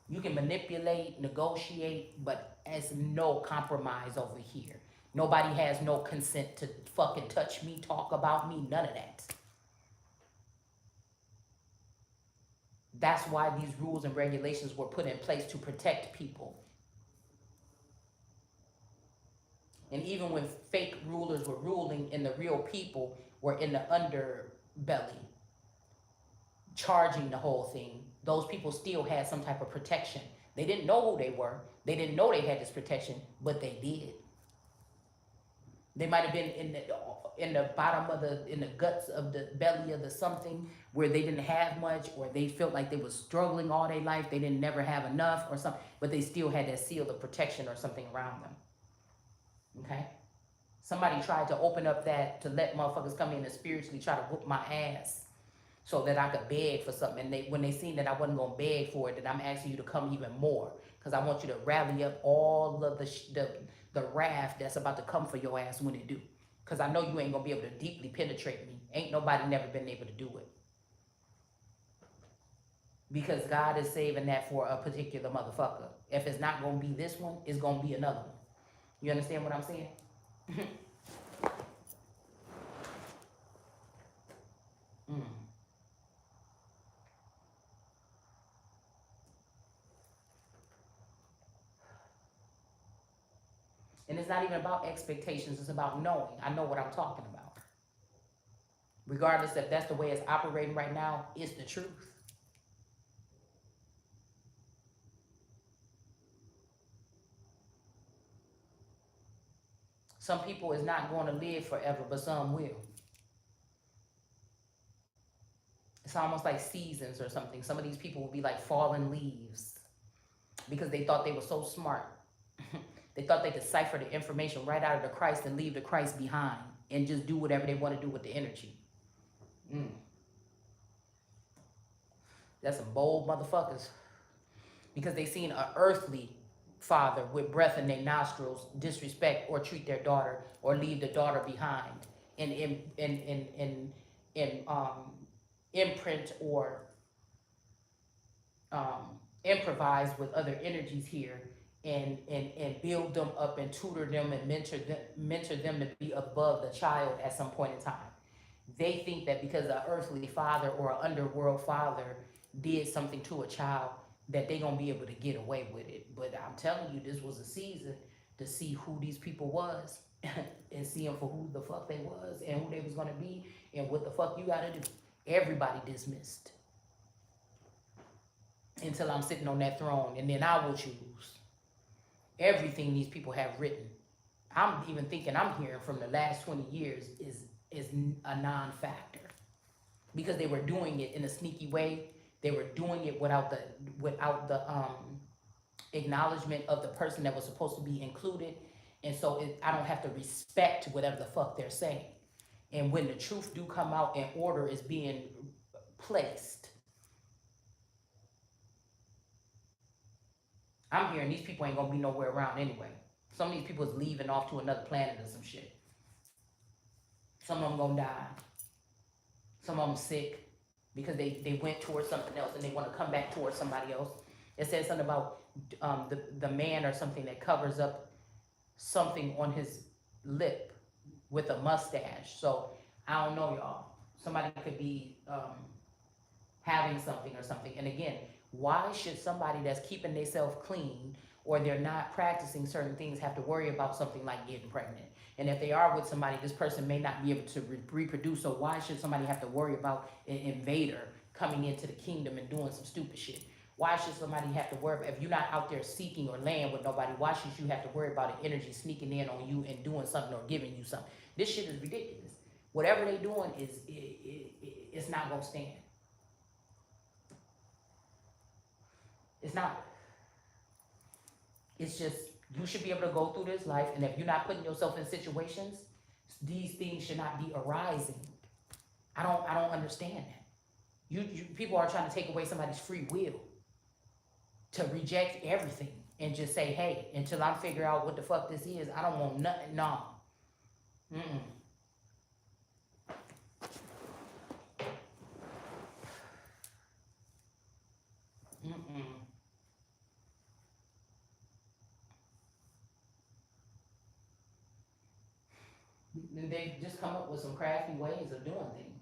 You can manipulate, negotiate, but there's no compromise over here. Nobody has no consent to fucking touch me, talk about me, none of that. That's why these rules and regulations were put in place to protect people. And even when fake rulers were ruling and the real people were in the underbelly, charging the whole thing, those people still had some type of protection. They didn't know who they were. They didn't know they had this protection, but they did. They might have been in the bottom of in the guts of the belly of the something where they didn't have much, or they felt like they was struggling all their life. They didn't never have enough or something, but they still had that seal of protection or something around them. Okay? Somebody tried to open up that to let motherfuckers come in and spiritually try to whoop my ass so that I could beg for something. And when they seen that I wasn't gonna beg for it, that I'm asking you to come even more, because I want you to rally up all of the wrath that's about to come for your ass when it do. Because I know you ain't gonna be able to deeply penetrate me. Ain't nobody never been able to do it. Because God is saving that for a particular motherfucker. If it's not gonna be this one, it's gonna be another one. You understand what I'm saying? Mm. And it's not even about expectations, it's about knowing. I know what I'm talking about. Regardless if that's the way it's operating right now, it's the truth. Some people is not going to live forever, but some will. It's almost like seasons or something. Some of these people will be like fallen leaves because they thought they were so smart. They thought they could cipher the information right out of the Christ and leave the Christ behind and just do whatever they want to do with the energy. Mm. That's some bold motherfuckers. Because they seen an earthly father with breath in their nostrils disrespect or treat their daughter or leave the daughter behind and imprint or improvise with other energies here and build them up and tutor them and mentor them to be above the child at some point in time. They think that because an earthly father or an underworld father did something to a child, that they gonna be able to get away with it. But I'm telling you, this was a season to see who these people was and see them for who the fuck they was and who they was gonna be and what the fuck you gotta do. Everybody dismissed until I'm sitting on that throne, and then I will choose everything these people have written. I'm even thinking I'm hearing from the last 20 years is a non-factor because they were doing it in a sneaky way. They were doing it without the acknowledgement of the person that was supposed to be included, and so I don't have to respect whatever the fuck they're saying. And when the truth do come out and order is being placed, I'm hearing these people ain't gonna be nowhere around anyway. Some of these people is leaving off to another planet or some shit. Some of them gonna die. Some of them sick because they went towards something else and they want to come back towards somebody else. It says something about the man or something that covers up something on his lip with a mustache. So I don't know, y'all. Somebody could be having something or something. And again, why should somebody that's keeping themselves clean or they're not practicing certain things have to worry about something like getting pregnant? And if they are with somebody, this person may not be able to reproduce. So why should somebody have to worry about an invader coming into the kingdom and doing some stupid shit? Why should somebody have to worry, if you're not out there seeking or laying with nobody, why should you have to worry about an energy sneaking in on you and doing something or giving you something? This shit is ridiculous. Whatever they doing is, it's not gonna stand. It's not. It's just, you should be able to go through this life, and if you're not putting yourself in situations, these things should not be arising. I don't understand that. People are trying to take away somebody's free will to reject everything and just say, hey, until I figure out what the fuck this is, I don't want nothing. No. Mm-mm. Mm-mm. And they just come up with some crafty ways of doing things,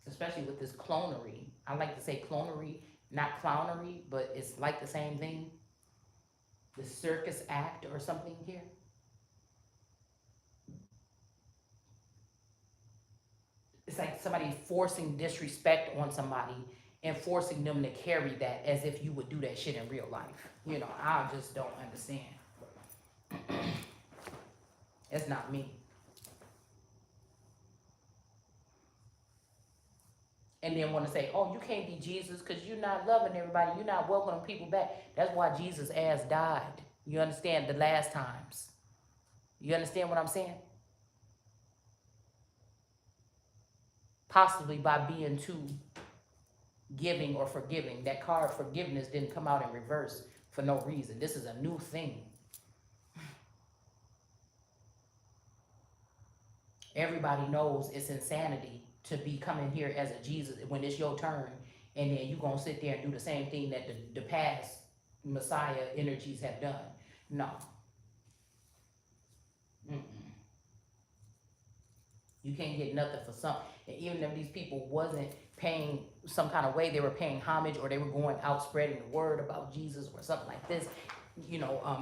especially with this clonery. I like to say clonery, not clownery, but it's like the same thing. The circus act or something here. It's like somebody forcing disrespect on somebody and forcing them to carry that as if you would do that shit in real life. I just don't understand. It's not me. And then want to say, oh, you can't be Jesus because you're not loving everybody. You're not welcoming people back. That's why Jesus' ass died. You understand? The last times. You understand what I'm saying? Possibly by being too giving or forgiving. That card forgiveness didn't come out in reverse for no reason. This is a new thing. Everybody knows it's insanity to be coming here as a Jesus when it's your turn, and then you gonna sit there and do the same thing that the past Messiah energies have done. No. Mm-mm. You can't get nothing for something. And even if these people wasn't paying some kind of way, they were paying homage or they were going out spreading the word about Jesus or something like this.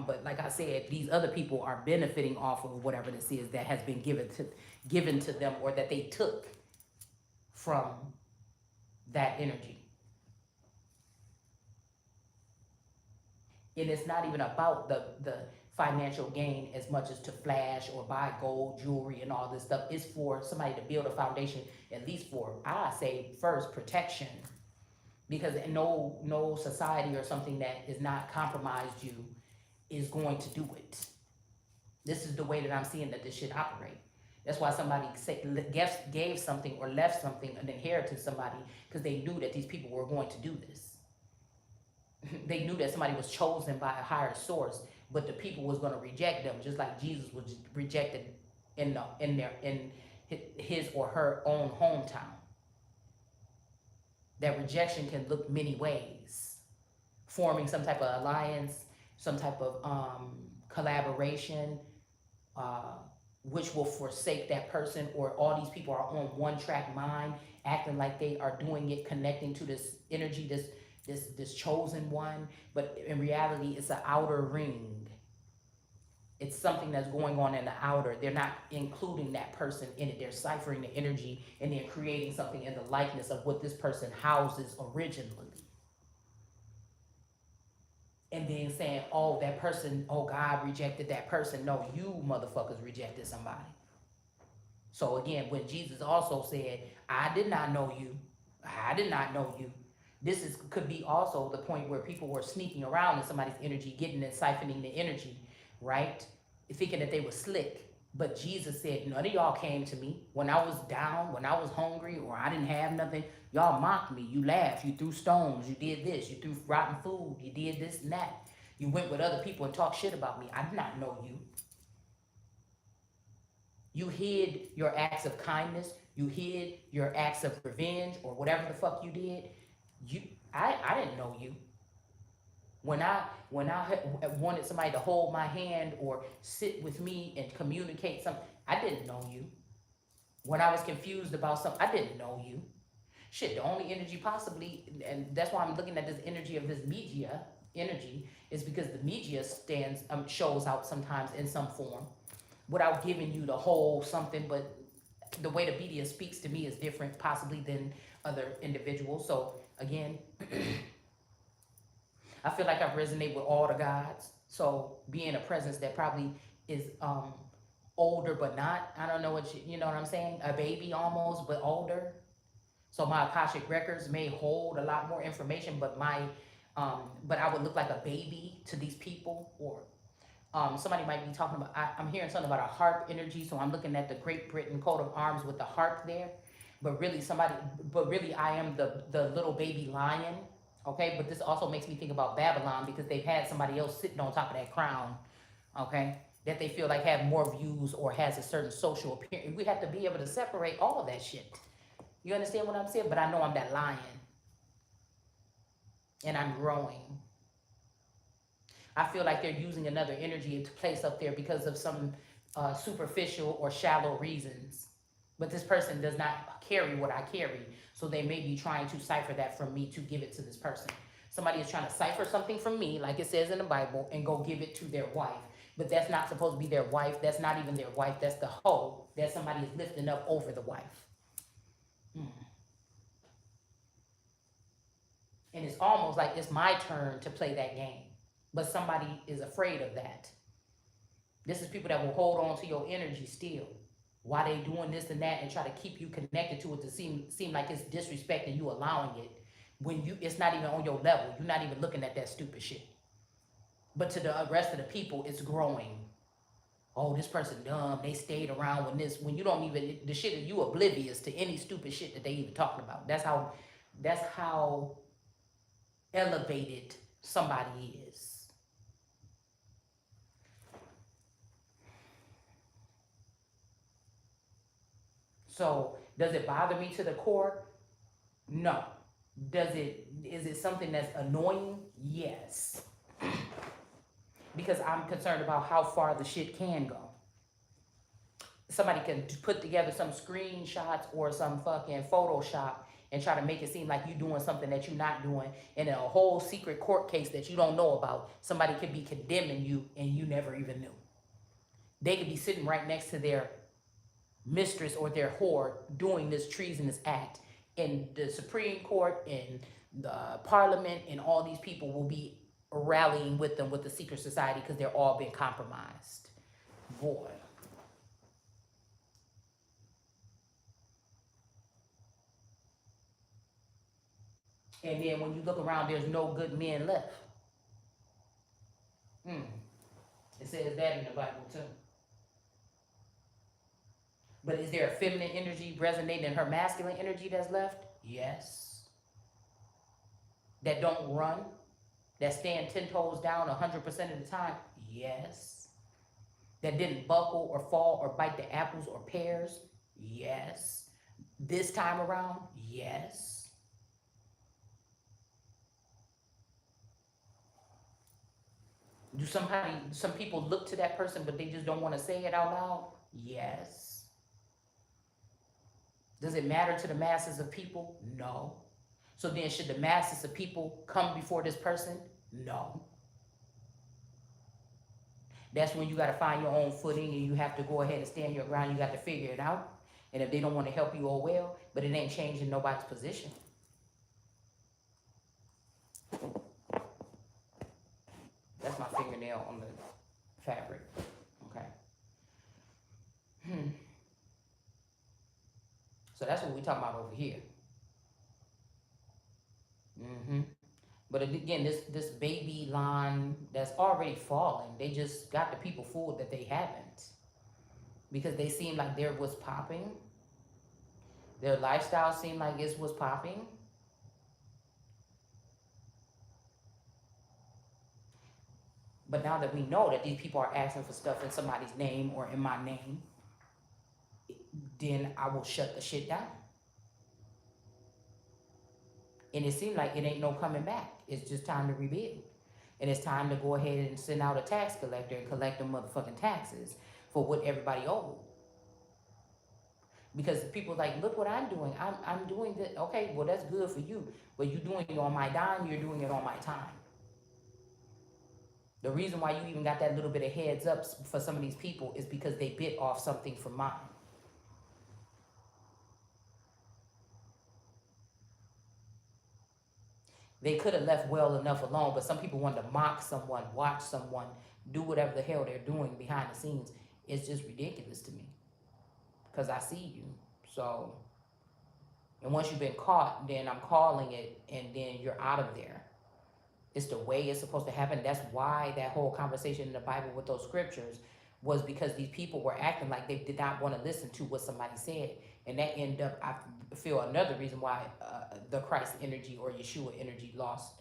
But like I said, these other people are benefiting off of whatever this is that has been given to them or that they took from that energy. And it's not even about the financial gain as much as to flash or buy gold jewelry and all this stuff. It's for somebody to build a foundation, at least for, I say first, protection. Because no society or something that is not compromised you is going to do it. This is the way that I'm seeing that this should operate. That's why somebody gave something or left something, an inheritance to somebody, because they knew that these people were going to do this. They knew that somebody was chosen by a higher source, but the people was going to reject them, just like Jesus was rejected in his or her own hometown. That rejection can look many ways. Forming some type of alliance, some type of collaboration, which will forsake that person, or all these people are on one track mind, acting like they are doing it, connecting to this energy, this chosen one, but in reality, it's an outer ring. It's something that's going on in the outer. They're not including that person in it. They're ciphering the energy and they're creating something in the likeness of what this person houses originally. And then saying, oh, that person, oh, God rejected that person. No, you motherfuckers rejected somebody. So again, when Jesus also said, I did not know you. I did not know you. This could be also the point where people were sneaking around in somebody's energy, getting and siphoning the energy, right? Thinking that they were slick. But Jesus said, none of y'all came to me when I was down, when I was hungry, or I didn't have nothing. Y'all mocked me. You laughed. You threw stones. You did this. You threw rotten food. You did this and that. You went with other people and talked shit about me. I did not know you. You hid your acts of kindness. You hid your acts of revenge or whatever the fuck you did. You, I didn't know you. When I wanted somebody to hold my hand or sit with me and communicate something, I didn't know you. When I was confused about something, I didn't know you. Shit, the only energy possibly, and that's why I'm looking at this energy of this media energy, is because the media stands shows out sometimes in some form without giving you the whole something, but the way the media speaks to me is different possibly than other individuals. So again, I feel like I resonate with all the gods. So being a presence that probably is older but not, I don't know you know what I'm saying? A baby almost, but older. So my Akashic records may hold a lot more information, but but I would look like a baby to these people. Or somebody might be talking about. I'm hearing something about a harp energy, so I'm looking at the Great Britain coat of arms with the harp there. But really, I am the little baby lion. Okay, but this also makes me think about Babylon because they've had somebody else sitting on top of that crown. Okay, that they feel like have more views or has a certain social appearance. We have to be able to separate all of that shit. You understand what I'm saying? But I know I'm that lion, and I'm growing. I feel like they're using another energy to place up there because of some superficial or shallow reasons. But this person does not carry what I carry, so they may be trying to cipher that from me to give it to this person. Somebody is trying to cipher something from me, like it says in the Bible, and go give it to their wife. But that's not supposed to be their wife. That's not even their wife. That's the hoe that somebody is lifting up over the wife. Hmm. And it's almost like it's my turn to play that game. But somebody is afraid of that. This is people that will hold on to your energy still. Why they doing this and that and try to keep you connected to it to seem like it's disrespecting you allowing it when it's not even on your level. You're not even looking at that stupid shit. But to the rest of the people, it's growing. Oh, this person dumb. They stayed around when you don't even the shit you oblivious to any stupid shit that they even talking about. That's how elevated somebody is. So does it bother me to the core? No. Is it something that's annoying? Yes. Because I'm concerned about how far the shit can go. Somebody can put together some screenshots or some fucking Photoshop and try to make it seem like you're doing something that you're not doing, and in a whole secret court case that you don't know about, somebody could be condemning you and you never even knew. They could be sitting right next to their mistress or their whore doing this treasonous act, and the Supreme Court and the Parliament and all these people will be rallying with them with the secret society because they're all been compromised. Boy. And then when you look around, there's no good men left. Hmm. It says that in the Bible too. But is there a feminine energy resonating in her masculine energy that's left? Yes. That don't run, that stand 10 toes down 100% of the time? Yes. That didn't buckle or fall or bite the apples or pears? Yes. This time around? Yes. Do some people look to that person but they just don't want to say it out loud? Yes. Does it matter to the masses of people? No. So then should the masses of people come before this person? No. That's when you got to find your own footing and you have to go ahead and stand your ground. You got to figure it out. And if they don't want to help you, oh well, but it ain't changing nobody's position. That's my fingernail on the fabric. Okay. Hmm. So that's what we talking about over here. Mm-hmm. But again, this baby line that's already falling, they just got the people fooled that they haven't. Because they seem like they're what's popping. Their lifestyle seemed like it's what's popping. But now that we know that these people are asking for stuff in somebody's name or in my name, then I will shut the shit down. And it seemed like it ain't no coming back. It's just time to rebuild. And it's time to go ahead and send out a tax collector and collect the motherfucking taxes for what everybody owed. Because people like, look what I'm doing. I'm doing this. Okay, well that's good for you. But you're doing it on my dime, you're doing it on my time. The reason why you even got that little bit of heads up for some of these people is because they bit off something from mine. They could have left well enough alone, but some people want to mock someone, watch someone, do whatever the hell they're doing behind the scenes. It's just ridiculous to me because I see you. So, and once you've been caught, then I'm calling it, and then you're out of there. It's the way it's supposed to happen. That's why that whole conversation in the Bible with those scriptures was because these people were acting like they did not want to listen to what somebody said. And that ended up, I feel, another reason why the Christ energy or Yeshua energy lost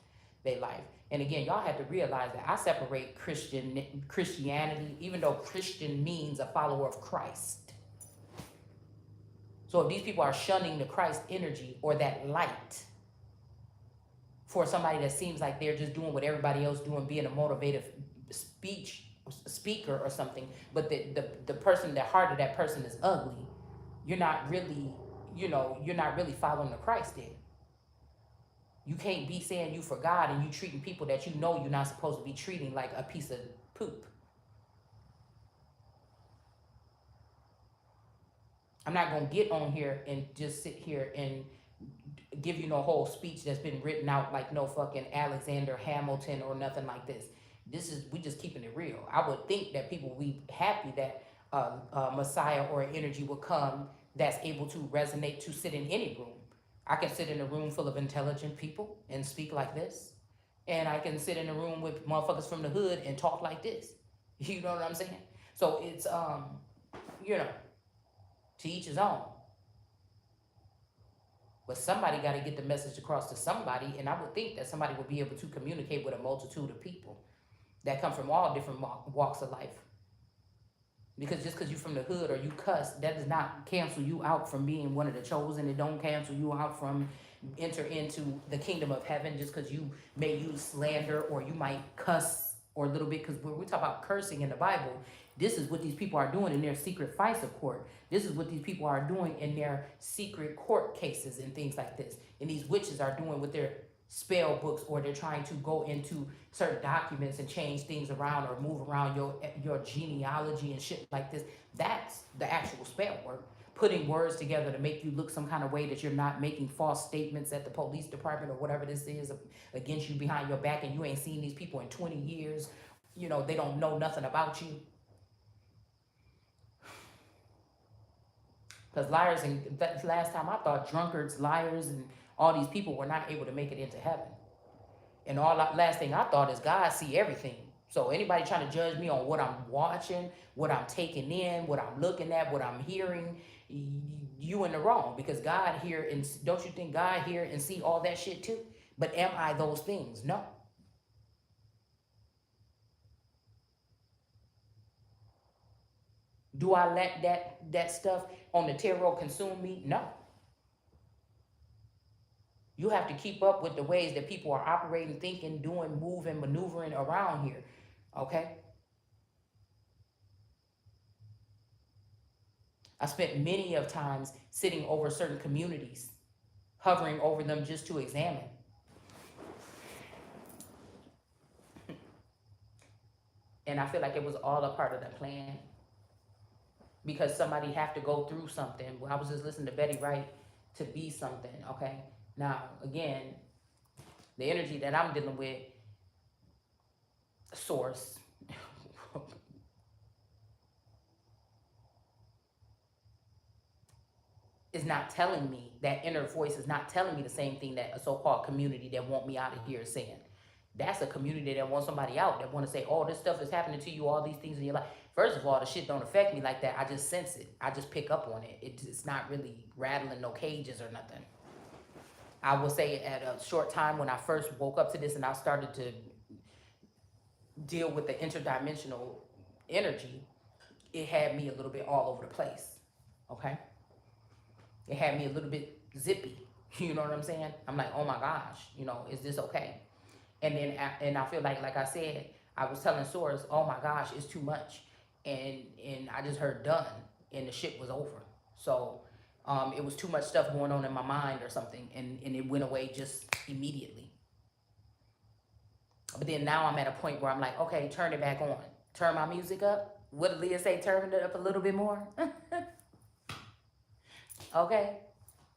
their life. And again, y'all have to realize that I separate Christianity, even though Christian means a follower of Christ. So if these people are shunning the Christ energy or that light, for somebody that seems like they're just doing what everybody else doing, being a motivative speaker or something, but the person, the heart of that person is ugly, you're not really, you're not really following the Christ then. You can't be saying you for God and you treating people that you know you're not supposed to be treating like a piece of poop. I'm not gonna get on here and just sit here and give you no whole speech that's been written out like no fucking Alexander Hamilton or nothing like this. We just keeping it real. I would think that people would be happy that Messiah or an energy would come that's able to resonate to sit in any room. I can sit in a room full of intelligent people and speak like this. And I can sit in a room with motherfuckers from the hood and talk like this. You know what I'm saying? So it's, to each his own. But somebody got to get the message across to somebody, and I would think that somebody would be able to communicate with a multitude of people that come from all different walks of life. Because just because you're from the hood or you cuss, that does not cancel you out from being one of the chosen. It don't cancel you out from enter into the kingdom of heaven just because you may use slander or you might cuss or a little bit. Because when we talk about cursing in the Bible, this is what these people are doing in their secret FISA court. This is what these people are doing in their secret court cases and things like this. And these witches are doing with their spell books, or they're trying to go into certain documents and change things around or move around your genealogy and shit like this. That's the actual spell work. Putting words together to make you look some kind of way that you're not making false statements at the police department or whatever this is against you behind your back, and you ain't seen these people in 20 years. They don't know nothing about you. Because liars, and that's last time I thought drunkards, liars, and all these people were not able to make it into heaven. And last thing I thought is God see everything. So anybody trying to judge me on what I'm watching, what I'm taking in, what I'm looking at, what I'm hearing, you in the wrong. Because God hear, and don't you think God hear and see all that shit too? But am I those things? No. Do I let that stuff on the tarot consume me? No. You have to keep up with the ways that people are operating, thinking, doing, moving, maneuvering around here. Okay? I spent many of times sitting over certain communities, hovering over them just to examine. And I feel like it was all a part of the plan. Because somebody have to go through something. I was just listening to Betty Wright to be something, okay? Now, again, the energy that I'm dealing with, source, is not telling me, that inner voice is not telling me the same thing that a so-called community that want me out of here is saying. That's a community that wants somebody out, that want to say, oh, this stuff is happening to you, all these things in your life. First of all, the shit don't affect me like that. I just sense it. I just pick up on it. It's not really rattling no cages or nothing. I will say at a short time when I first woke up to this and I started to deal with the interdimensional energy, it had me a little bit all over the place, okay? It had me a little bit zippy. You know what I'm saying? I'm like, oh my gosh, is this okay? And then and I feel like I said, I was telling Source, oh my gosh, it's too much, and I just heard done, and the shit was over. So it was too much stuff going on in my mind or something, and it went away just immediately. But then now I'm at a point where I'm like, okay, turn it back on, turn my music up. What did Leah say? Turn it up a little bit more. Okay.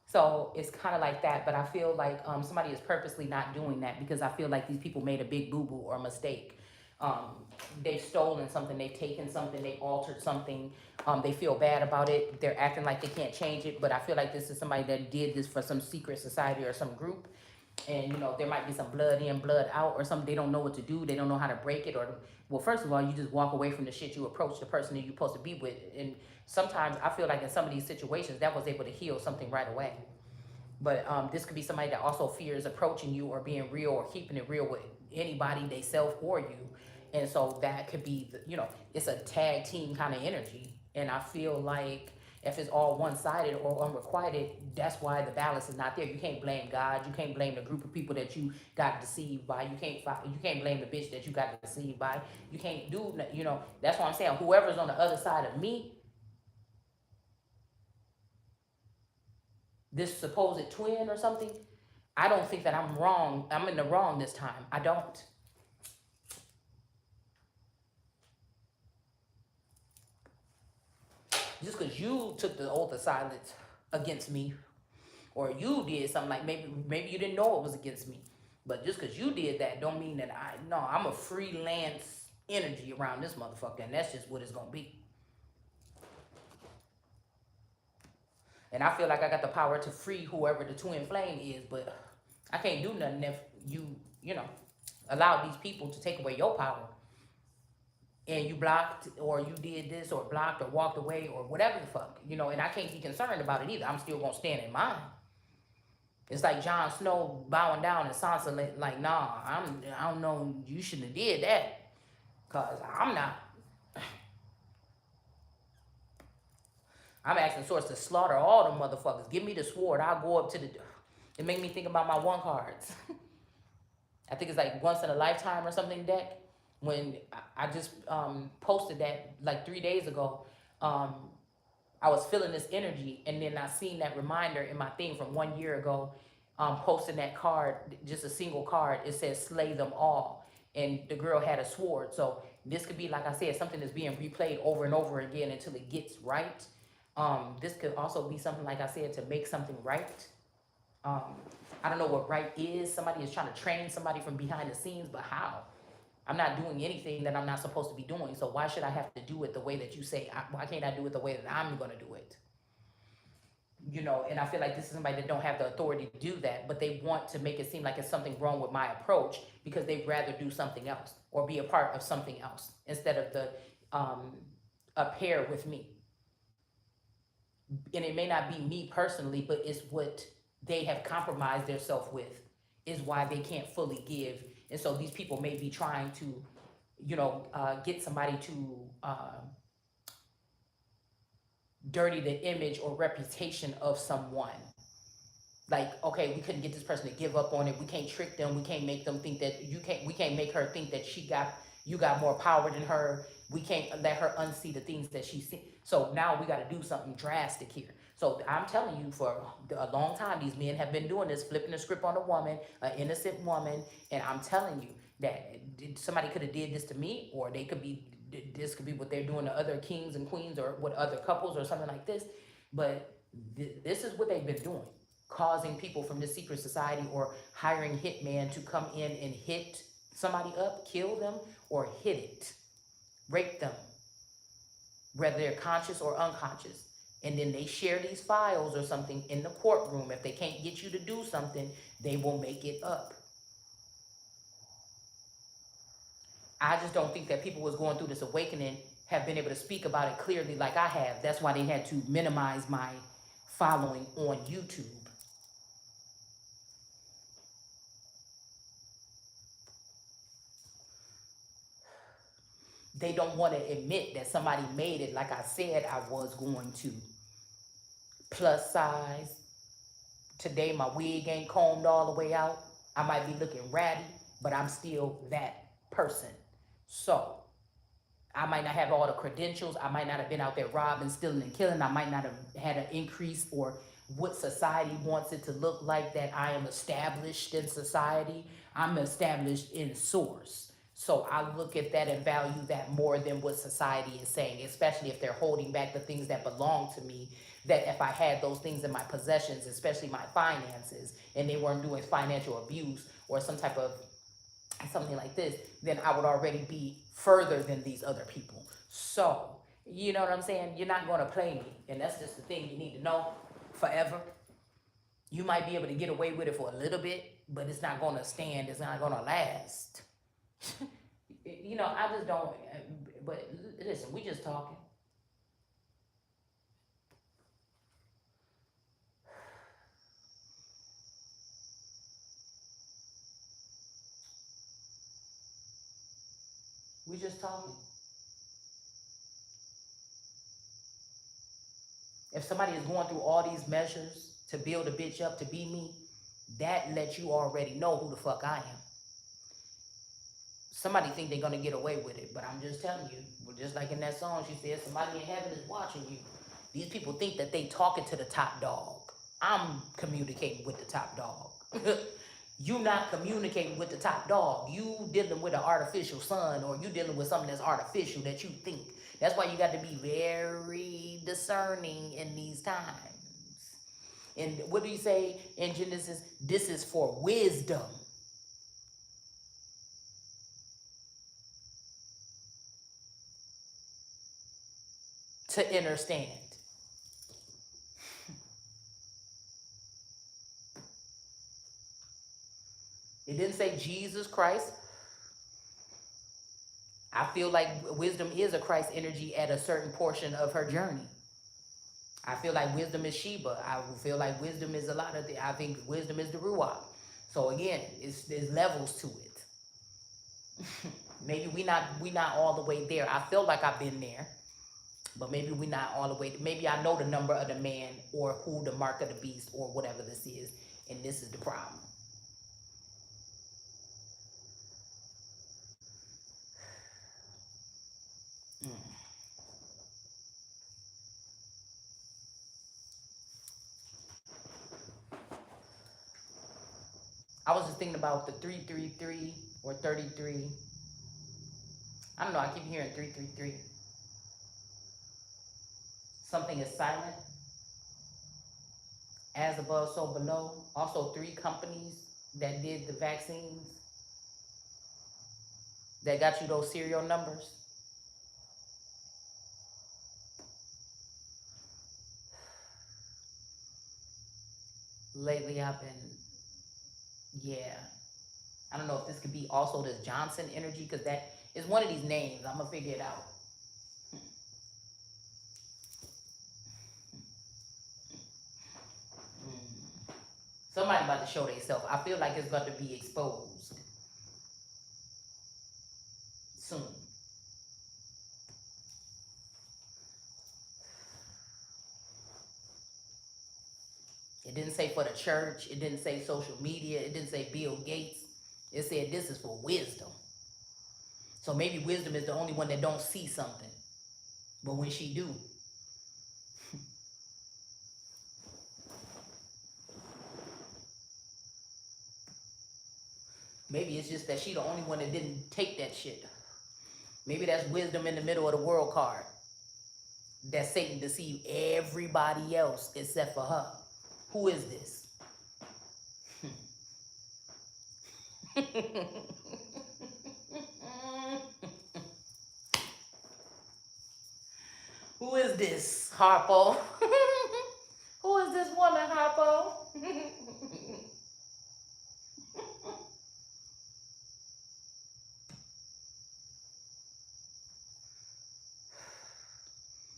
So it's kind of like that, but I feel like somebody is purposely not doing that because I feel like these people made a big boo boo or mistake. They've stolen something, they've taken something, they altered something. They feel bad about it. They're acting like they can't change it, but I feel like this is somebody that did this for some secret society or some group. And there might be some blood in, blood out, or something. They don't know what to do. They don't know how to break it. Or, well, first of all, you just walk away from the shit. You approach the person that you're supposed to be with. And sometimes I feel like in some of these situations, that was able to heal something right away. But this could be somebody that also fears approaching you or being real or keeping it real with anybody, they self or you. And so that could be, it's a tag team kind of energy. And I feel like if it's all one-sided or unrequited, that's why the balance is not there. You can't blame God. You can't blame the group of people that you got deceived by. You can't blame the bitch that you got deceived by. You can't do, that's why I'm saying whoever's on the other side of me, this supposed twin or something, I don't think that I'm wrong. I'm in the wrong this time. I don't. Just because you took the oath of silence against me, or you did something like maybe you didn't know it was against me, but just because you did that don't mean that I'm a freelance energy around this motherfucker, and that's just what it's gonna be. And I feel like I got the power to free whoever the twin flame is, but I can't do nothing if you allow these people to take away your power. And you blocked or you did this or blocked or walked away or whatever the fuck, and I can't be concerned about it either. I'm still gonna stand in mine. It's like Jon Snow bowing down and Sansa like, nah, I don't know, you shouldn't have did that. Cause I'm not. I'm asking Source to slaughter all them motherfuckers. Give me the sword. I'll go up to the. It made me think about my one cards. I think it's like once in a lifetime or something deck. When I just posted that like 3 days ago, I was feeling this energy, and then I seen that reminder in my thing from 1 year ago, posting that card, just a single card. It says "Slay them all," and the girl had a sword. So this could be, like I said, something that's being replayed over and over again until it gets right. This could also be something, like I said, to make something right. I don't know what right is. Somebody is trying to train somebody from behind the scenes, but how? I'm not doing anything that I'm not supposed to be doing. So why should I have to do it the way that you say? Why can't I do it the way that I'm going to do it? And I feel like this is somebody that don't have the authority to do that, but they want to make it seem like it's something wrong with my approach because they'd rather do something else or be a part of something else instead of a pair with me. And it may not be me personally, but it's what they have compromised themselves with is why they can't fully give. And so these people may be trying to, get somebody to dirty the image or reputation of someone. Like, okay, we couldn't get this person to give up on it. We can't trick them. We can't make them think that we can't make her think that you got more power than her. We can't let her unsee the things that she's seen. So now we got to do something drastic here. So I'm telling you, for a long time, these men have been doing this, flipping the script on a woman, an innocent woman. And I'm telling you that somebody could have did this to me, or this could be what they're doing to other kings and queens or with other couples or something like this. But this is what they've been doing, causing people from the secret society or hiring hitmen to come in and hit somebody up, kill them, or hit it, rape them, whether they're conscious or unconscious. And then they share these files or something in the courtroom. If they can't get you to do something, they will make it up. I just don't think that people was going through this awakening have been able to speak about it clearly like I have. That's why they had to minimize my following on YouTube. They don't want to admit that somebody made it like I said I was going to. Plus size, Today my wig ain't combed all the way out. I might be looking ratty, but I'm still that person. So I might not have all the credentials. I might not have been out there robbing, stealing, and killing. I might not have had an increase or what society wants it to look like, that I am established in society. I'm established in source. So I look at that and value that more than what society is saying, especially if they're holding back the things that belong to me. That if I had those things in my possessions, especially my finances, and they weren't doing financial abuse or some type of something like this, then I would already be further than these other people. So, you know what I'm saying? You're not going to play me. And that's just the thing you need to know forever. You might be able to get away with it for a little bit, but it's not going to stand. It's not going to last. You know, I just don't. But listen, we just talking. We just talking. If somebody is going through all these measures to build a bitch up to be me, that lets you already know who the fuck I am. Somebody think they're gonna get away with it, but I'm just telling you, just like in that song, she said, somebody in heaven is watching you. These people think that they talking to the top dog. I'm communicating with the top dog. You not communicating with the top dog. You dealing with an artificial sun, or you dealing with something that's artificial that you think. That's why you got to be very discerning in these times. And what do you say in Genesis? This is for wisdom. To understand. It didn't say Jesus Christ. I feel like wisdom is a Christ energy at a certain portion of her journey. I feel like wisdom is Sheba. I feel like wisdom is a lot of I think wisdom is the Ruach. So again, there's levels to it. Maybe we not all the way there. I feel like I've been there, but maybe we not all the way. Maybe I know the number of the man, or who the mark of the beast, or whatever this is, and this is the problem. Mm. I was just thinking about the 333 or 33. I don't know. I keep hearing 333. Something is silent, as above, so below. Also, 3 companies that did the vaccines that got you those serial numbers. Lately, I've been, yeah. I don't know if this could be also this Johnson energy, because that is one of these names. I'm gonna figure it out. Mm. Somebody about to show themselves. I feel like it's about to be exposed soon. It didn't say for the church. It didn't say social media. It didn't say Bill Gates. It said this is for wisdom. So maybe wisdom is the only one that don't see something. But when she do, maybe it's just that she the only one that didn't take that shit. Maybe that's wisdom in the middle of the world card. That Satan deceived everybody else except for her. Who is this? Who is this, Harpo? Who is this woman, Harpo?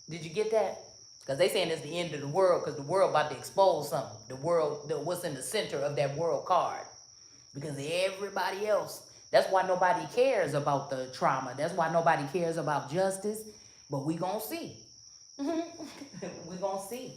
Did you get that? Because they saying it's the end of the world, because the world about to expose something. The world, what's in the center of that world card. Because everybody else, that's why nobody cares about the trauma. That's why nobody cares about justice. But we gonna see. We gonna see.